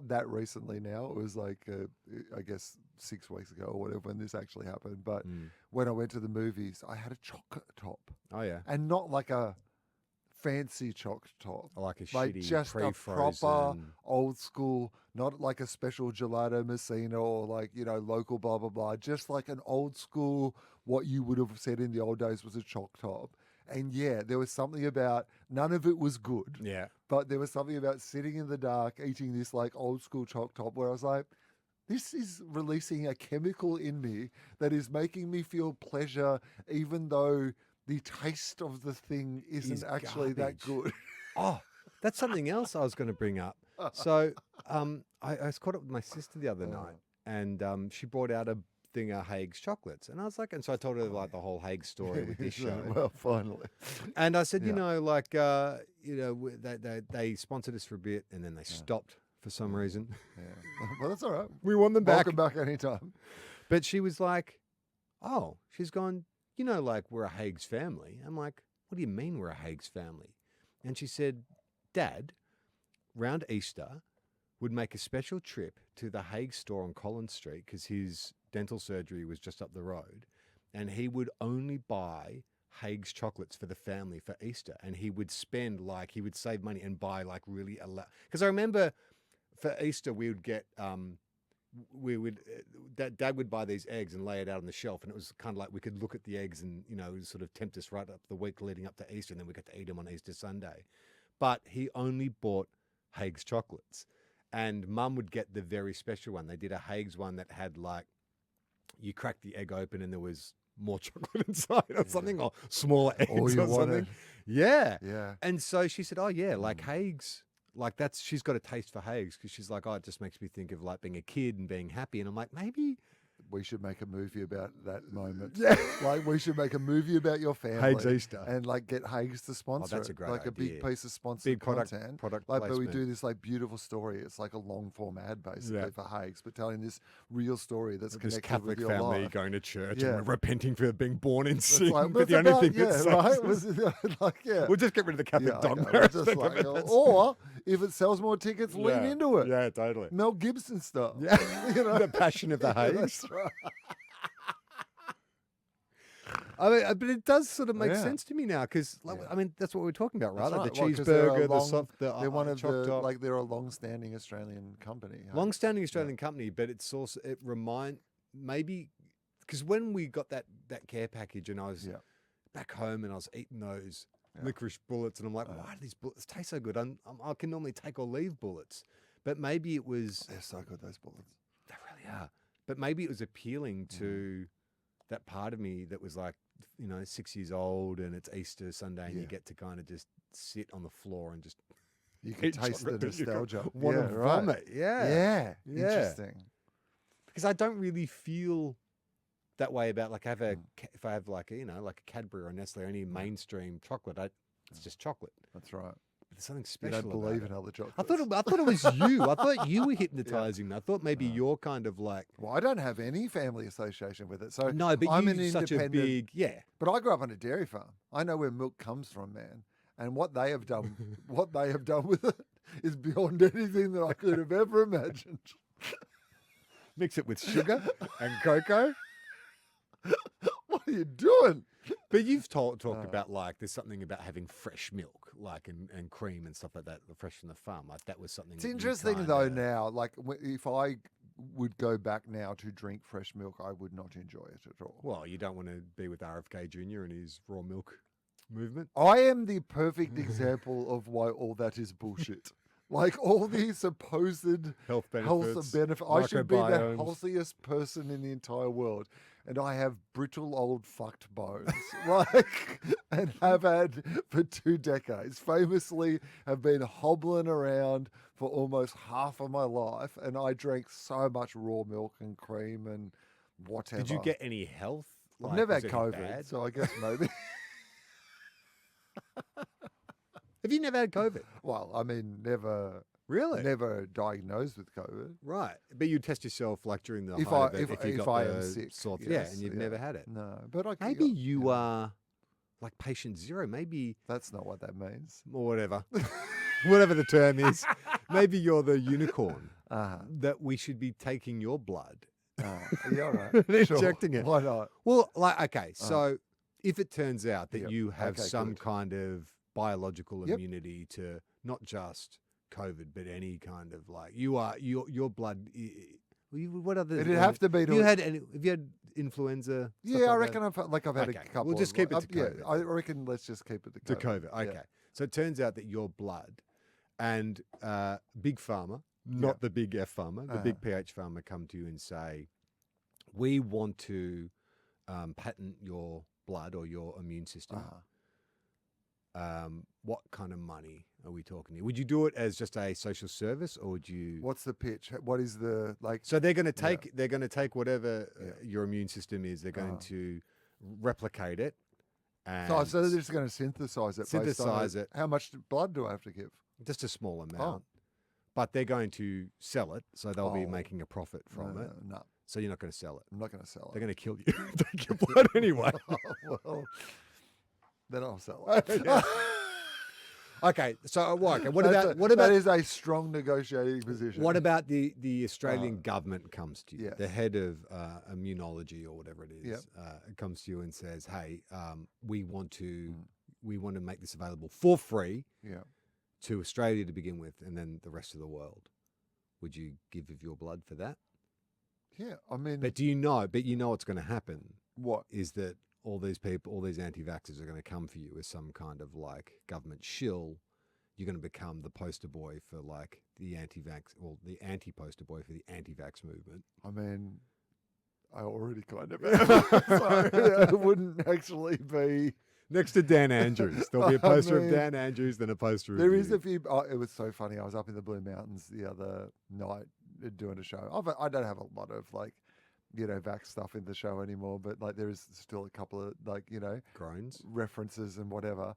that recently now. It was like I guess 6 weeks ago or whatever when this actually happened. But when I went to the movies, I had a chocolate top. Oh yeah. And not like a fancy chocolate top. Like a shitty just a proper old school, not like a special gelato Messina or like, local blah, blah, blah. Just like an old school, what you would have said in the old days was a choc top. And yeah, there was something about, none of it was good. Yeah. But there was something about sitting in the dark, eating this like old school choc top where I was like, this is releasing a chemical in me that is making me feel pleasure, even though the taste of the thing isn't actually that good. Oh, that's something else I was going to bring up. So I was caught up with my sister the other night, and she brought out a thing of Haig's chocolates. And I was like, and so I told her like the whole Haig story with this show. Well, finally. And I said, they sponsored us for a bit, and then they stopped for some reason. Yeah. Well, that's all right. We want them back. Welcome back anytime. But she was like, oh, she's gone, like we're a Haig's family. I'm like, what do you mean we're a Haig's family? And she said, Dad, round Easter, would make a special trip to the Haig store on Collins Street because his dental surgery was just up the road. And he would only buy Haig's chocolates for the family for Easter. And he would spend he would save money and buy really a lot. Because I remember for Easter, we would get, Dad would buy these eggs and lay it out on the shelf, and it was kind of like we could look at the eggs and it would sort of tempt us right up the week leading up to Easter, and then we got to eat them on Easter Sunday. But he only bought Haig's chocolates, and Mum would get the very special one. They did a Hague's one that had like, you cracked the egg open and there was more chocolate inside or something, or smaller eggs or something. Yeah. Yeah. And so she said, oh yeah, like Hague's, like she's got a taste for Hague's because she's like, oh, it just makes me think of like being a kid and being happy. And I'm like, maybe we should make a movie about that moment. Yeah. Like we should make a movie about your family. Hague's Easter. And like get Hague's to sponsor that's a it. great like idea. a big piece of sponsored content. Product like, but we placement. do this like beautiful story. It's like a long form ad basically for Hague's, but telling this real story that's this connected Catholic with your family life. going to church and repenting for being born in sin. Like, but the only thing that right? saves we'll just get rid of the Catholic dogma. Or if it sells more tickets, lean into it. Yeah, totally. Mel Gibson stuff. Yeah, you know? The Passion of the Hague's. That's right. I mean, but it does sort of make sense to me now because, I mean, that's what we're talking about, right? Like the cheeseburger, the soft, they're one of the like they're a long-standing Australian company. Long-standing Australian company, but it's also maybe because when we got that care package and I was back home and I was eating those licorice bullets and I'm like, why do these bullets taste so good? I can normally take or leave bullets, but maybe it was they're so good, those bullets. They really are. But maybe it was appealing to that part of me that was like, 6 years old and it's Easter Sunday and you get to kind of just sit on the floor and just you can taste the nostalgia. Want to vomit. Yeah. Interesting. Because I don't really feel that way about like if I have like like a Cadbury or a Nestle or any mainstream chocolate, it's just chocolate. That's right. There's something special. You don't believe in other chocolates. I thought it was you. I thought you were hypnotizing me. I thought maybe you're kind of like. Well, I don't have any family association with it, so no. But I'm you're such a big But I grew up on a dairy farm. I know where milk comes from, man. And what they have done, with it, is beyond anything that I could have ever imagined. Mix it with sugar and cocoa. What are you doing? But you've talked about like there's something about having fresh milk, like and cream and stuff like that, fresh from the farm. Like that was something. It's interesting though. Now, like if I would go back now to drink fresh milk, I would not enjoy it at all. Well, you don't want to be with RFK Jr. and his raw milk movement. I am the perfect example of why all that is bullshit. Like all these supposed health benefits. I should be the healthiest person in the entire world. And I have brittle old fucked bones, and have had for 2 decades. Famously have been hobbling around for almost half of my life. And I drank so much raw milk and cream and whatever. Did you get any health? I've never had COVID, so I guess maybe. Have you never had COVID? Well, I mean, never. Really? Never diagnosed with COVID. Right. But you test yourself like during the if I am sick. Yes, and you've never had it. No. But maybe you are like patient zero. Maybe that's not what that means. Or whatever. Whatever the term is. Maybe you're the unicorn that we should be taking your blood. Yeah, right. Injecting it. Why not? Well, so if it turns out that you have some kind of biological immunity to not just COVID, but any kind of like your blood. What other? It'd have to be. Have you had influenza? Yeah, I reckon I've had a couple. We'll just keep it to COVID. Yeah, I reckon let's just keep it to COVID. Okay. Yeah. So it turns out that your blood and Big Pharma, not the big F Pharma, the big PH Pharma, come to you and say, we want to patent your blood or your immune system. What kind of money are we talking here? Would you do it as just a social service, or would you? What's the pitch? What is the like? So they're going to take whatever your immune system is. They're going to replicate it, and so they're just going to synthesize it. How much blood do I have to give? Just a small amount, but they're going to sell it, so they'll be making a profit from it. No. So you're not going to sell it. I'm not going to sell it. They're going to kill you. Take your blood anyway. Well. Then I'll sell it. Okay, so what about that is a strong negotiating position. What about the Australian government comes to you, the head of immunology or whatever it is, comes to you and says, "Hey, we want to make this available for free, to Australia to begin with, and then the rest of the world." Would you give of your blood for that? Yeah, I mean, but you know what's going to happen. What is that? All these people, all these anti-vaxxers are going to come for you as some kind of like government shill. you're going to become the poster boy for like the anti-vax, or the anti-poster boy for the anti-vax movement. I mean, I already kind of am. So it wouldn't actually be... Next to Dan Andrews. There'll be a poster of Dan Andrews, then a poster of There you. is a few... Oh, it was so funny. I was up in the Blue Mountains the other night doing a show. I don't have a lot of, like, vax stuff in the show anymore, but like there is still a couple of like, groans, references and whatever.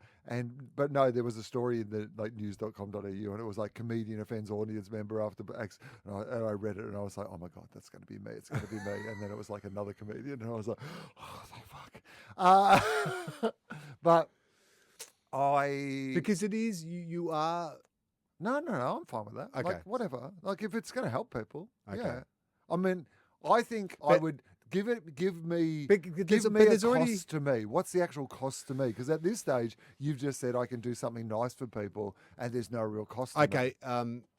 But no, there was a story in the like news.com.au and it was like comedian offends audience member after X. And I read it and I was like, oh my God, that's going to be me. It's going to be me. And then it was like another comedian and I was like, oh, thank fuck. But because it is, you are. No, I'm fine with that. Okay. Like whatever. Like if it's going to help people. Okay. Yeah. I mean, I think I would give me a cost to me. What's the actual cost to me? Because at this stage, you've just said I can do something nice for people, and there's no real cost. Okay,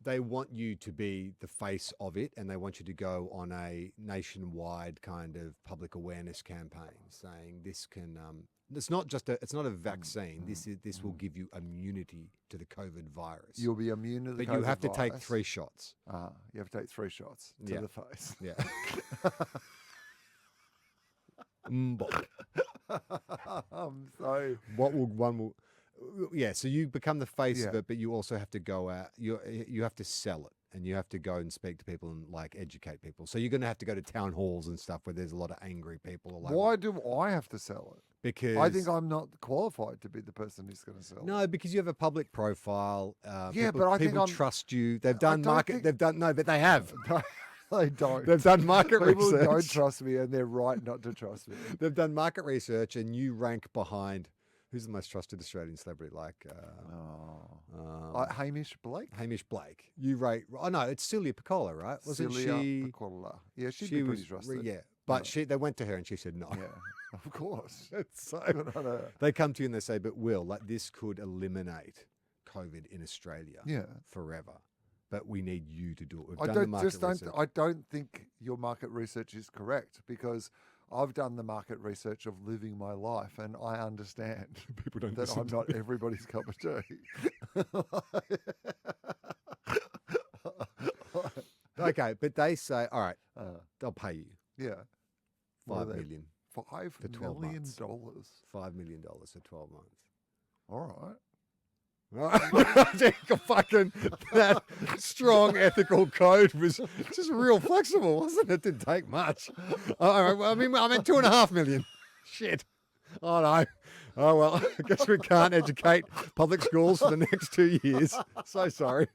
they want you to be the face of it, and they want you to go on a nationwide kind of public awareness campaign, saying this can. It's not a vaccine. This will give you immunity to the COVID virus. You'll be immune to the COVID virus. But you have to take 3 shots. You have to take 3 shots to the face. Yeah. So one will so you become the face of it, but you also have to go out. You have to sell it. And you have to go and speak to people and like educate people. So you're going to have to go to town halls and stuff where there's a lot of angry people. Why do I have to sell it? Because I think I'm not qualified to be the person who's going to sell it. No, because you have a public profile. But I think people trust you. They've done market. They've done but they have. They don't. They've done market people research. People don't trust me, and they're right not to trust me. They've done market research, and you rank behind. Who's the most trusted Australian celebrity? Like Hamish Blake. Hamish Blake. You rate? Oh no, it's Celia Piccola, right? Wasn't she? Piccola. Yeah, she'd be pretty trusted. Yeah, but they went to her and she said no. Yeah, of course. It's so. They come to you and they say, "But Will, like this could eliminate COVID in Australia, forever. But we need you to do it." We've done the market research. I don't think your market research is correct because I've done the market research of living my life, and I understand people don't that I'm not everybody's cup of tea. Okay, but they say, all right, they'll pay you. Yeah. $5 million. $5 million. $5 million for 12 months. All right. Fucking that strong ethical code was just real flexible, wasn't it? Didn't take much. I mean, 2.5 million. Shit. Oh no. Oh well, I guess we can't educate public schools for the next 2 years. So sorry.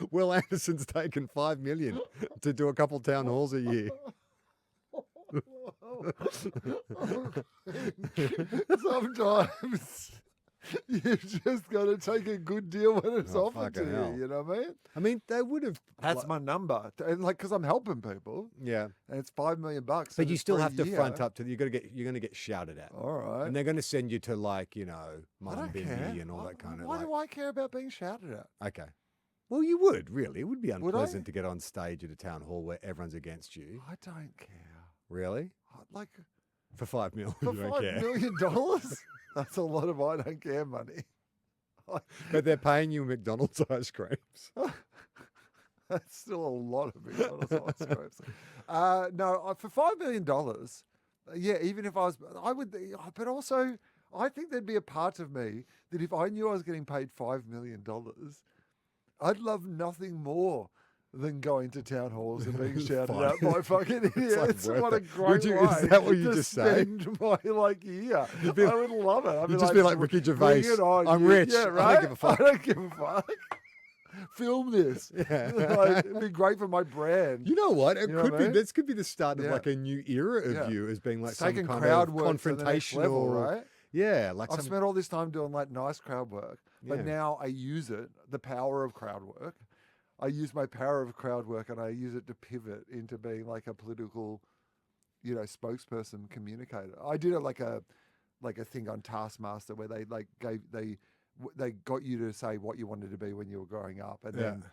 Will Anderson's taken $5 million to do a couple town halls a year. Sometimes you've just got to take a good deal when it's offered to you. You know what I mean? I mean, they would have. That's my number, and like because I'm helping people. Yeah, and it's $5 million. But you still have to front up to. You're going to get shouted at. All right, and they're going to send you to like Mullumbimby and all that kind of. Why do I care about being shouted at? Okay. Well, you would really. It would be unpleasant to get on stage at a town hall where everyone's against you. I don't care. Really? Like for $5 million? For $5 million? That's a lot of I don't care money. But they're paying you McDonald's ice creams. That's still a lot of McDonald's ice creams. No, for $5 million, even if I would, but also I think there'd be a part of me that if I knew I was getting paid $5 million, I'd love nothing more than going to town halls and being shouted at by fucking idiots. What a great way is that what you to just say? spend my year. I would love it. You'd just be like Ricky Gervais. I'm rich. Yeah, right? I don't give a fuck. I don't give a fuck. Film this. Yeah. It'd be great for my brand. You know what? This could be the start of like a new era of you as being like some kind crowd of work confrontational level, right? Yeah, like I've spent all this time doing like nice crowd work, but now I use it, the power of crowd work. I use my power of crowd work and I use it to pivot into being like a political, spokesperson communicator. I did it like a thing on Taskmaster where they got you to say what you wanted to be when you were growing up, and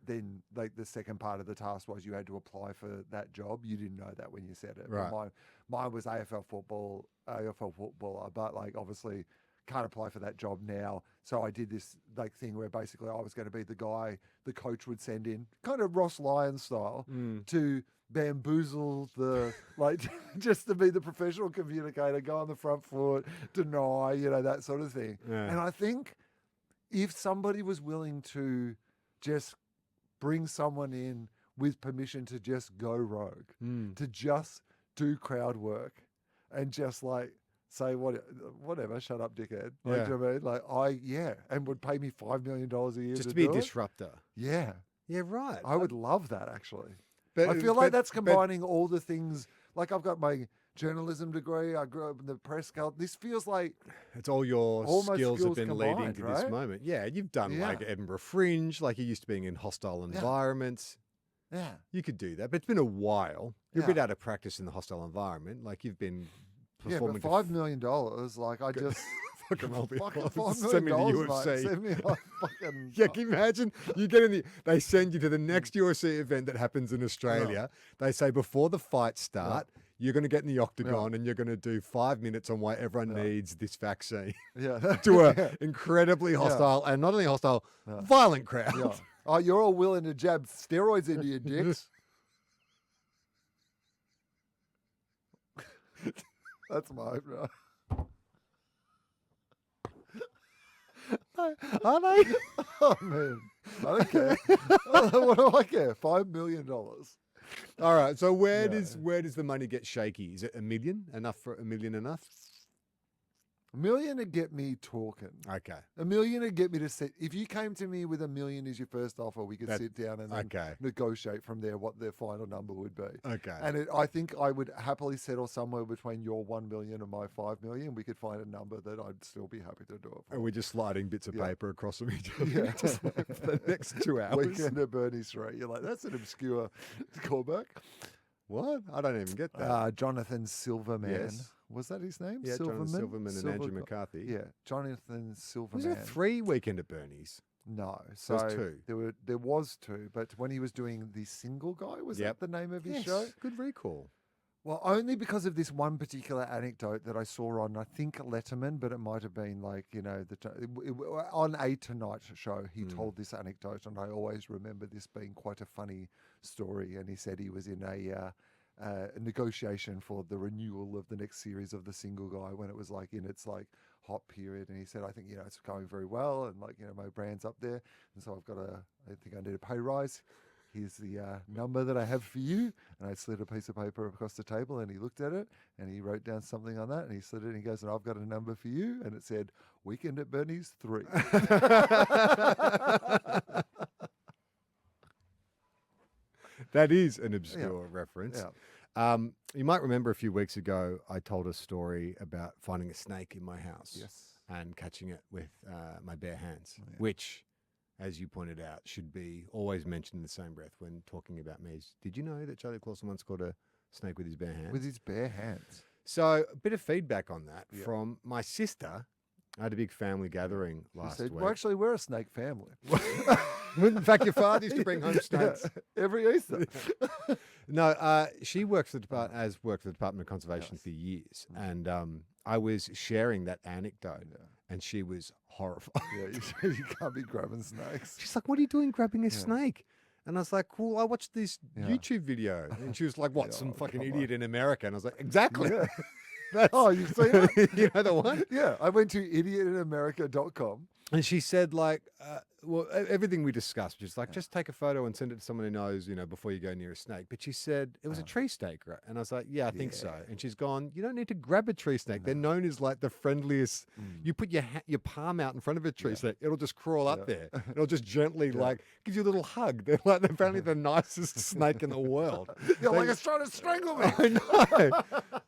then the second part of the task was you had to apply for that job. You didn't know that when you said it. Right. Mine was AFL footballer, but like obviously can't apply for that job now. So I did this like thing where basically I was going to be the guy the coach would send in, kind of Ross Lyon style, to bamboozle the like just to be the professional communicator, go on the front foot, deny, that sort of thing. And I think if somebody was willing to just bring someone in with permission to just go rogue, to just do crowd work and just like say whatever, shut up, dickhead. Like, do you know what I mean? Like and would pay me $5 million a year just to be do a it. disruptor. Yeah. Yeah, right. I would love that actually. But I feel like that's combining all the things. Like I've got my journalism degree. I grew up in the press cult. This feels like it's all your skills have been leading to this right? moment. Yeah, you've done like Edinburgh Fringe, like you're used to being in hostile environments. Yeah. You could do that, but it's been a while. You're a bit out of practice in the hostile environment. Like you've been performing. Yeah, but $5 million, like I just fucking send me to the UFC. Mate. Send me like fucking. Yeah, can you imagine? You get in they send you to the next UFC event that happens in Australia. They say before the fights start, you're going to get in the octagon and you're going to do 5 minutes on why everyone needs this vaccine. Yeah. To a incredibly hostile and not only hostile, violent crowd. Yeah. Oh, you're all willing to jab steroids into your dicks. That's my opener. Are they? Oh man, I don't care. What do I care? $5 million. All right. So where does the money get shaky? Is it $1 million? Enough for $1 million? Enough? $1 million to get me talking. Okay. $1 million to get me to sit. If you came to me with $1 million as your first offer, we could sit down and then negotiate from there what their final number would be. Okay. And I think I would happily settle somewhere between your $1 million and my $5 million. We could find a number that I'd still be happy to do it for. And we're just sliding bits of paper across from each other just like for the next 2 hours. Weekend at Bernie's 3. You're like, that's an obscure callback. What? I don't even get that. Jonathan Silverman. Yes. Was that his name? Yeah, Silverman? Jonathan Silverman and Andrew McCarthy. Yeah, Jonathan Silverman. Was there 3 Weekend at Bernie's? No, so There's 2. There was 2, but when he was doing the single guy, was that the name of his show? Good recall. Well, only because of this one particular anecdote that I saw on, I think, Letterman, but it might have been like, on a Tonight Show, he told this anecdote, and I always remember this being quite a funny story. And he said he was in a negotiation for the renewal of the next series of The Single Guy when it was like in its like hot period. And he said, I think, it's going very well. And like, my brand's up there. And so I think I need a pay rise. Here's the number that I have for you. And I slid a piece of paper across the table and he looked at it and he wrote down something on that and he slid it and he goes, and I've got a number for you. And it said, Weekend at Bernie's 3. That is an obscure reference. Yeah. You might remember a few weeks ago, I told a story about finding a snake in my house. Yes. And catching it with my bare hands, which, as you pointed out, should be always mentioned in the same breath when talking about me. Did you know that Charlie Clausen once caught a snake with his bare hands? With his bare hands. So a bit of feedback on that from my sister. I had a big family gathering last week. Well, actually, we're a snake family. In fact, your father used to bring home snakes every Easter. No, she works for the Department of Conservation for years, and I was sharing that anecdote, and she was horrified. Yeah, you can't be grabbing snakes. She's like, "What are you doing grabbing a snake?" And I was like, "Well, I watched this YouTube video," and she was like, "What? Some fucking idiot in America?" And I was like, "Exactly." Yeah. You've seen it? You know the one? Yeah, I went to idiotinamerica.com. And she said, like, everything we discussed, just like, just take a photo and send it to someone who knows, before you go near a snake. But she said it was a tree snake, right? And I was like, yeah, I think so. And she's gone, you don't need to grab a tree snake. They're known as like the friendliest. You put your palm out in front of a tree snake, it'll just crawl up there. It'll just gently like give you a little hug. They're like apparently the nicest snake in the world. You're like, it's trying to strangle me. I know.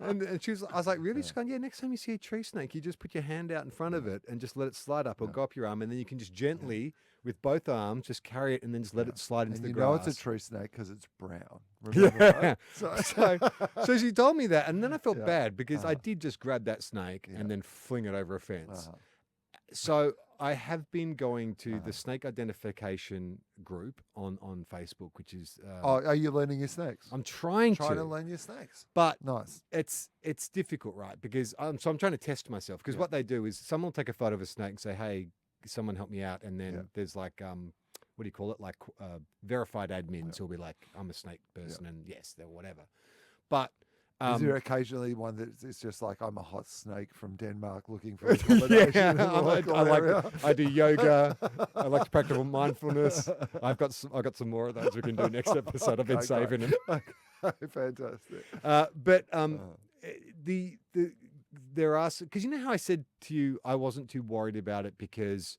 And I was like, really? She's gone, yeah, next time you see a tree snake, you just put your hand out in front of it and just let it slide up or go up your arm, and then you can just gently, with both arms, just carry it and then just let it slide into the grass. You know it's a tree snake because it's brown. Remember, right? So she told me that, and then I felt bad because I did just grab that snake and then fling it over a fence. So I have been going to the snake identification group on Facebook, which is. Are you learning your snakes? I'm trying to learn your snakes, but nice. It's difficult, right? Because I'm trying to test myself. Because what they do is someone will take a photo of a snake and say, "Hey, someone help me out," and then there's like what do you call it? Like verified admins who'll be like, "I'm a snake person," and yes, they're whatever. But is there occasionally one that it's just like, I'm a hot snake from Denmark looking for accommodation? I do yoga. I like to practice mindfulness. I've got some more of those we can do next episode. I've been saving them. Okay, fantastic. There are, because you know how I said to you I wasn't too worried about it because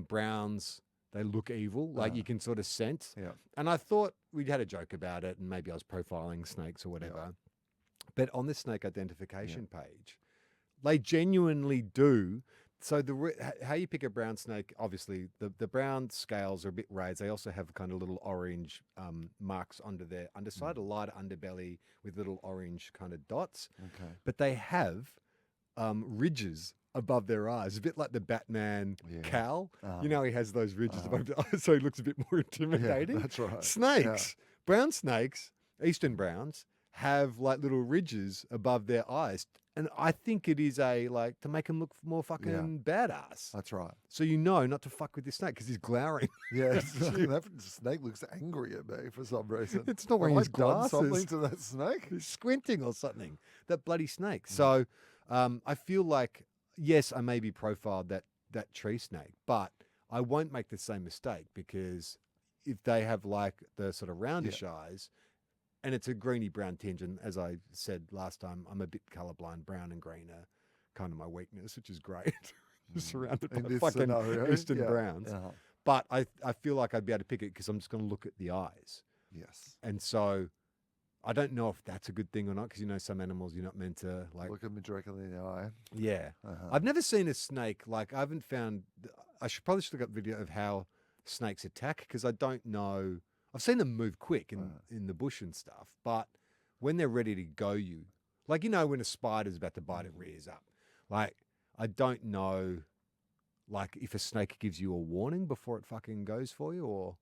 browns, they look evil, like you can sort of sense. Yeah. And I thought we'd had a joke about it, and maybe I was profiling snakes or whatever. Yeah. But on the snake identification page, they genuinely do. So how you pick a brown snake, obviously the brown scales are a bit raised. They also have kind of little orange marks under their underside, a lighter underbelly with little orange kind of dots. Okay. But they have ridges above their eyes, a bit like the Batman cowl. You know, he has those ridges above the eyes, so he looks a bit more intimidating. Yeah, that's right. Snakes, brown snakes, eastern browns, have like little ridges above their eyes. And I think it is to make him look more fucking badass. That's right. So you know not to fuck with this snake because he's glowering. Yeah, that snake looks angry at me for some reason. It's not wearing his glasses. Something to that snake? He's squinting or something. That bloody snake. So I feel like, yes, I maybe profiled that tree snake, but I won't make the same mistake because if they have like the sort of roundish eyes, and it's a greeny brown tinge, and as I said last time, I'm a bit colorblind. Brown and green are kind of my weakness, which is great. Surrounded by fucking eastern browns. But I feel like I'd be able to pick it because I'm just going to look at the eyes. Yes. And so I don't know if that's a good thing or not, because you know some animals you're not meant to like look them directly in the eye. Yeah. I've never seen a snake like I haven't found. I should probably look up video of how snakes attack because I don't know. I've seen them move quick in the bush and stuff, but when they're ready to go, like, you know, when a spider's about to bite, it rears up. Like, I don't know, like, if a snake gives you a warning before it fucking goes for you, or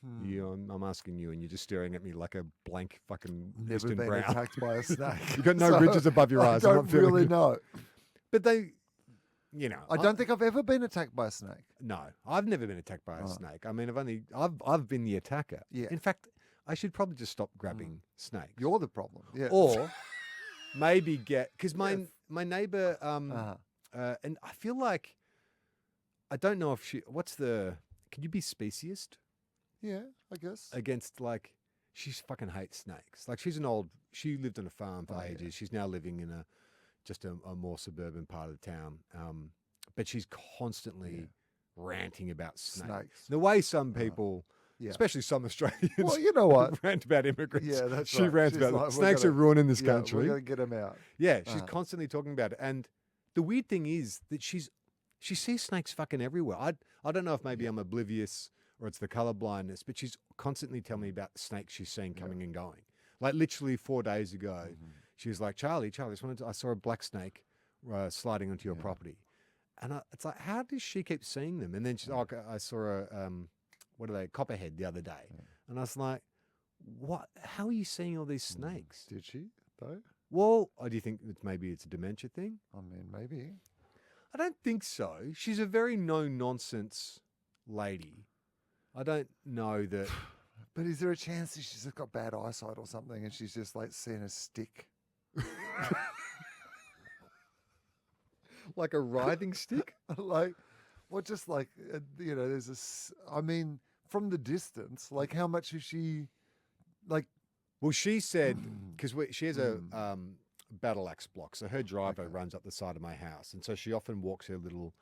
I'm asking you, and you're just staring at me like a blank fucking Never Eastern been brown. Attacked by a snake. You got no ridges above your eyes. I don't really know. But they. You know, I don't think I've ever been attacked by a snake. No, I've never been attacked by a snake. I mean, I've been the attacker. Yeah. In fact, I should probably just stop grabbing snakes. You're the problem. Yeah. Or maybe because my neighbor and I feel like I don't know if can you be speciest? Yeah, I guess. Against like she fucking hates snakes. Like she lived on a farm for ages. Yeah. She's now living in just a more suburban part of the town. But she's constantly ranting about snakes. The way some people, especially some Australians, well, you know what? rant about immigrants. Yeah, that's she rants about like, snakes are ruining this country. We're going to get them out. Yeah, she's constantly talking about it. And the weird thing is that she sees snakes fucking everywhere. I don't know if maybe I'm oblivious or it's the color blindness, but she's constantly telling me about the snakes she's seen coming and going. Like literally 4 days ago, she was like, Charlie, I saw a black snake sliding onto your property. And it's like, how does she keep seeing them? And then she's like, I saw a copperhead the other day. Yeah. And I was like, what? How are you seeing all these snakes? Did she, though? Well, do you think maybe it's a dementia thing? I mean, maybe. I don't think so. She's a very no-nonsense lady. I don't know that... But is there a chance that she's got bad eyesight or something and she's just like seeing a stick? Like a writhing stick? There's I mean, from the distance, like how much is she, like... Well, she said, because she has a battle axe block, so her driver runs up the side of my house, and so she often walks her little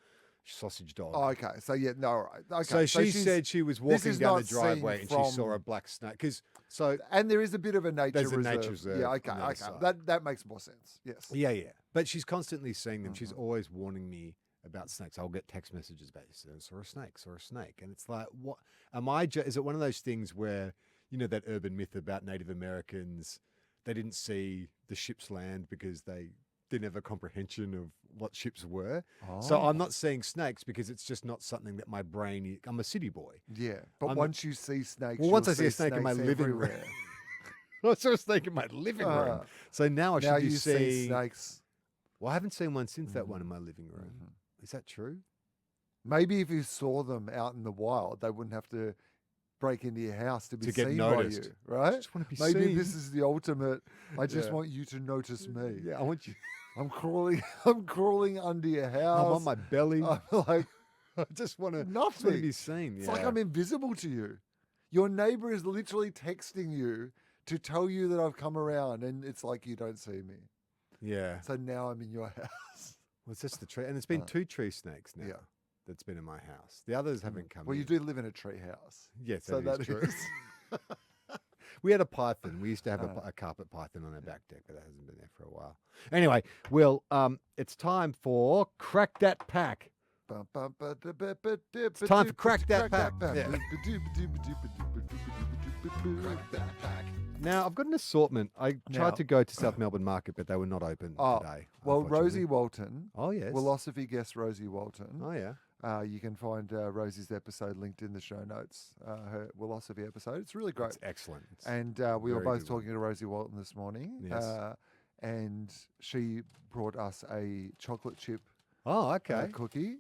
sausage dog. Oh, okay. So, yeah, no, all right. Okay. So she said she was walking down the driveway and she saw a black snake. And there is a bit of a nature reserve. There's a nature reserve. Yeah, okay. That makes more sense. Yes. Yeah. But she's constantly seeing them. She's always warning me about snakes. I'll get text messages about saw a snake. And it's like, what? Is it one of those things where, you know, that urban myth about Native Americans, they didn't see the ships land because they didn't have a comprehension of what chips were. So I'm not seeing snakes because it's just not something that my brain. I'm a city boy. Yeah, but once you see snakes, once I see a snake in my living room, I saw a snake in my living room. So now I should be seeing snakes. Well, I haven't seen one since that one in my living room. Is that true? Maybe if you saw them out in the wild, they wouldn't have to break into your house to be seen noticed. by you, right? I just want to be Maybe seen. this is the ultimate. I just want you to notice me. Yeah, I want you. I'm crawling under your house. I'm on my belly. I'm like, I just want to. nothing. Just want to be seen. It's like I'm invisible to you. Your neighbor is literally texting you to tell you that I've come around, and it's like you don't see me. Yeah. So now I'm in your house. Well, it's just the tree, and it's been 2 tree snakes now. Yeah. That's been in my house. The others haven't come. Well, in. you do live in a tree house. Yes, so that is true. We had a python. We used to have a carpet python on our back deck, but that hasn't been there for a while. Anyway, Will, it's time for Crack That Pack. It's time for Crack That Pack. Yeah. Crack That Pack. Now, I've got an assortment. I tried to go to South Melbourne Market, but they were not open today. Well, Rosie Walton. Oh, yes. Philosophy guest Rosie Walton. Oh, yeah. You can find Rosie's episode linked in the show notes, her philosophy episode. It's really great. It's excellent. It's and we were both talking to Rosie Walton this morning. Yes. And she brought us a chocolate chip cookie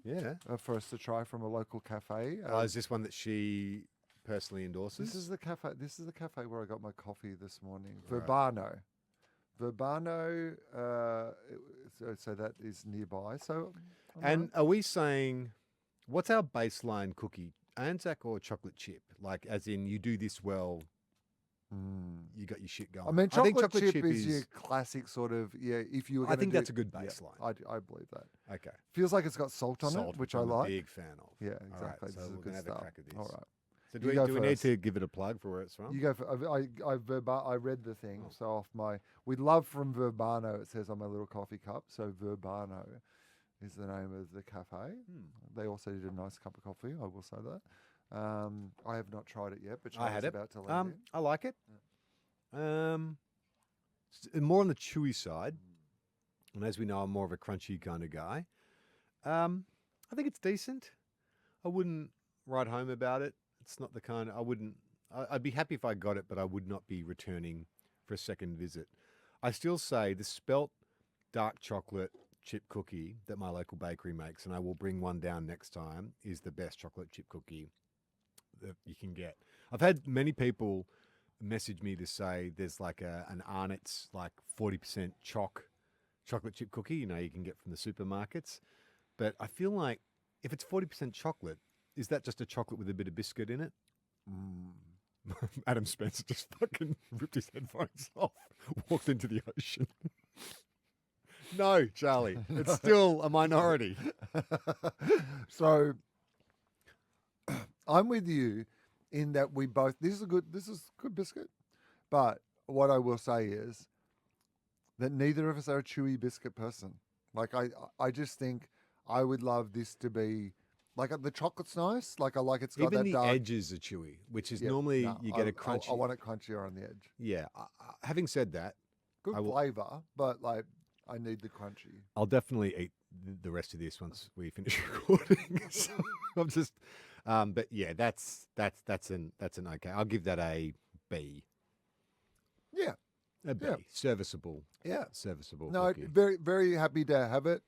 for us to try from a local cafe. Is this one that she personally endorses? This is the cafe where I got my coffee this morning. Right. Verbano, so that is nearby. So, are we saying, what's our baseline cookie? Anzac or chocolate chip? Like, as in, you do this well, you got your shit going. I mean, chocolate chip is your classic sort of, if you were going to that's a good baseline. I believe that. Okay. Feels like it's got salt on it, which I like. I'm a big fan of. Yeah, exactly. Right, This so is we're good going to have stuff. a crack at this. All right. So do we need to give it a plug for where it's from? You go for. I read the thing. So off we love from Verbano. It says on my little coffee cup. So Verbano is the name of the cafe. They also did a nice cup of coffee. I will say that. I have not tried it yet, but I had it. About to let I like it. More on the chewy side, and as we know, I'm more of a crunchy kind of guy. I think it's decent. I wouldn't write home about it. It's not the kind I'd be happy if I got it, but I would not be returning for a second visit. I still say the spelt dark chocolate chip cookie that my local bakery makes, and I will bring one down next time, is the best chocolate chip cookie that you can get. I've had many people message me to say there's like an Arnott's like 40% chocolate chip cookie, you can get from the supermarkets. But I feel like if it's 40% chocolate, is that just a chocolate with a bit of biscuit in it? Adam Spencer just fucking ripped his headphones off, walked into the ocean. No, Charlie, it's still a minority. So I'm with you in that we both. This is good biscuit, but what I will say is that neither of us are a chewy biscuit person. Like I just think I would love this to be. Like the chocolate's nice. Like I like it's got even that the dark edges are chewy, which is normally you get a crunchy. I want it crunchier on the edge. Yeah. Having said that, good flavor, but like I need the crunchy. I'll definitely eat the rest of this once we finish recording. So I'm just, but yeah, that's an okay. I'll give that a B. Yeah, a B. Yeah. Serviceable. Yeah, serviceable. No, cookie. very very happy to have it.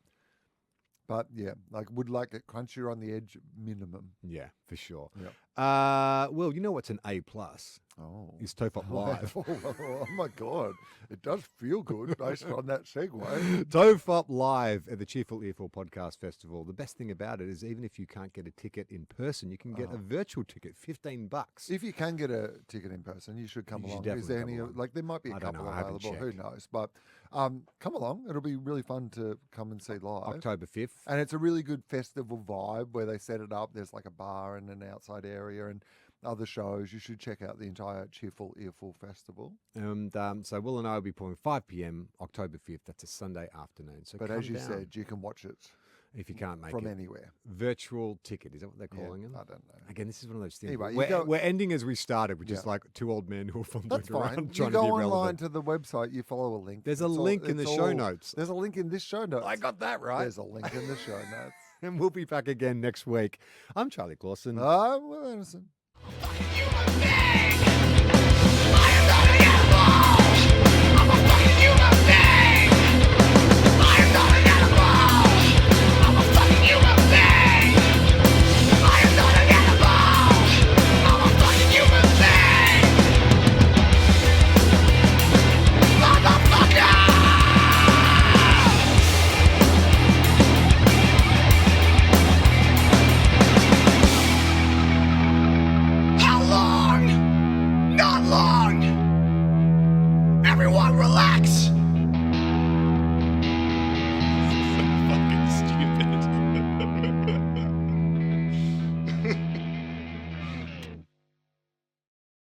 But yeah, would like it crunchier on the edge minimum. Yeah, for sure. Yeah. Well, you know what's an A+? Oh. Is TOFOP Live. Oh my God. It does feel good based on that segue. TOFOP Live at the Cheerful Earful Podcast Festival. The best thing about it is even if you can't get a ticket in person, you can get a virtual ticket, $15. If you can get a ticket in person, you should come along. Is there any, there might be a couple available, who knows? But come along. It'll be really fun to come and see live. October 5th. And it's a really good festival vibe where they set it up. There's like a bar and an outside area and other shows. You should check out the entire Cheerful Earful Festival. And so Will and I will be pouring 5 p.m. October 5th. That's a Sunday afternoon. So but as you said, you can watch it. If you can't make from it. anywhere. Virtual ticket, is that what they're calling it? I don't know. Again, this is one of those things. Anyway, we're ending as we started, which is like two old men who are fumbling That's around fine. trying You to be go relevant. online to the website, you follow a link. There's a link in the show notes. There's a link in this show notes. I got that right. There's a link in the show notes. And we'll be back again next week. I'm Charlie Clausen. I'm Wil Anderson. Human being!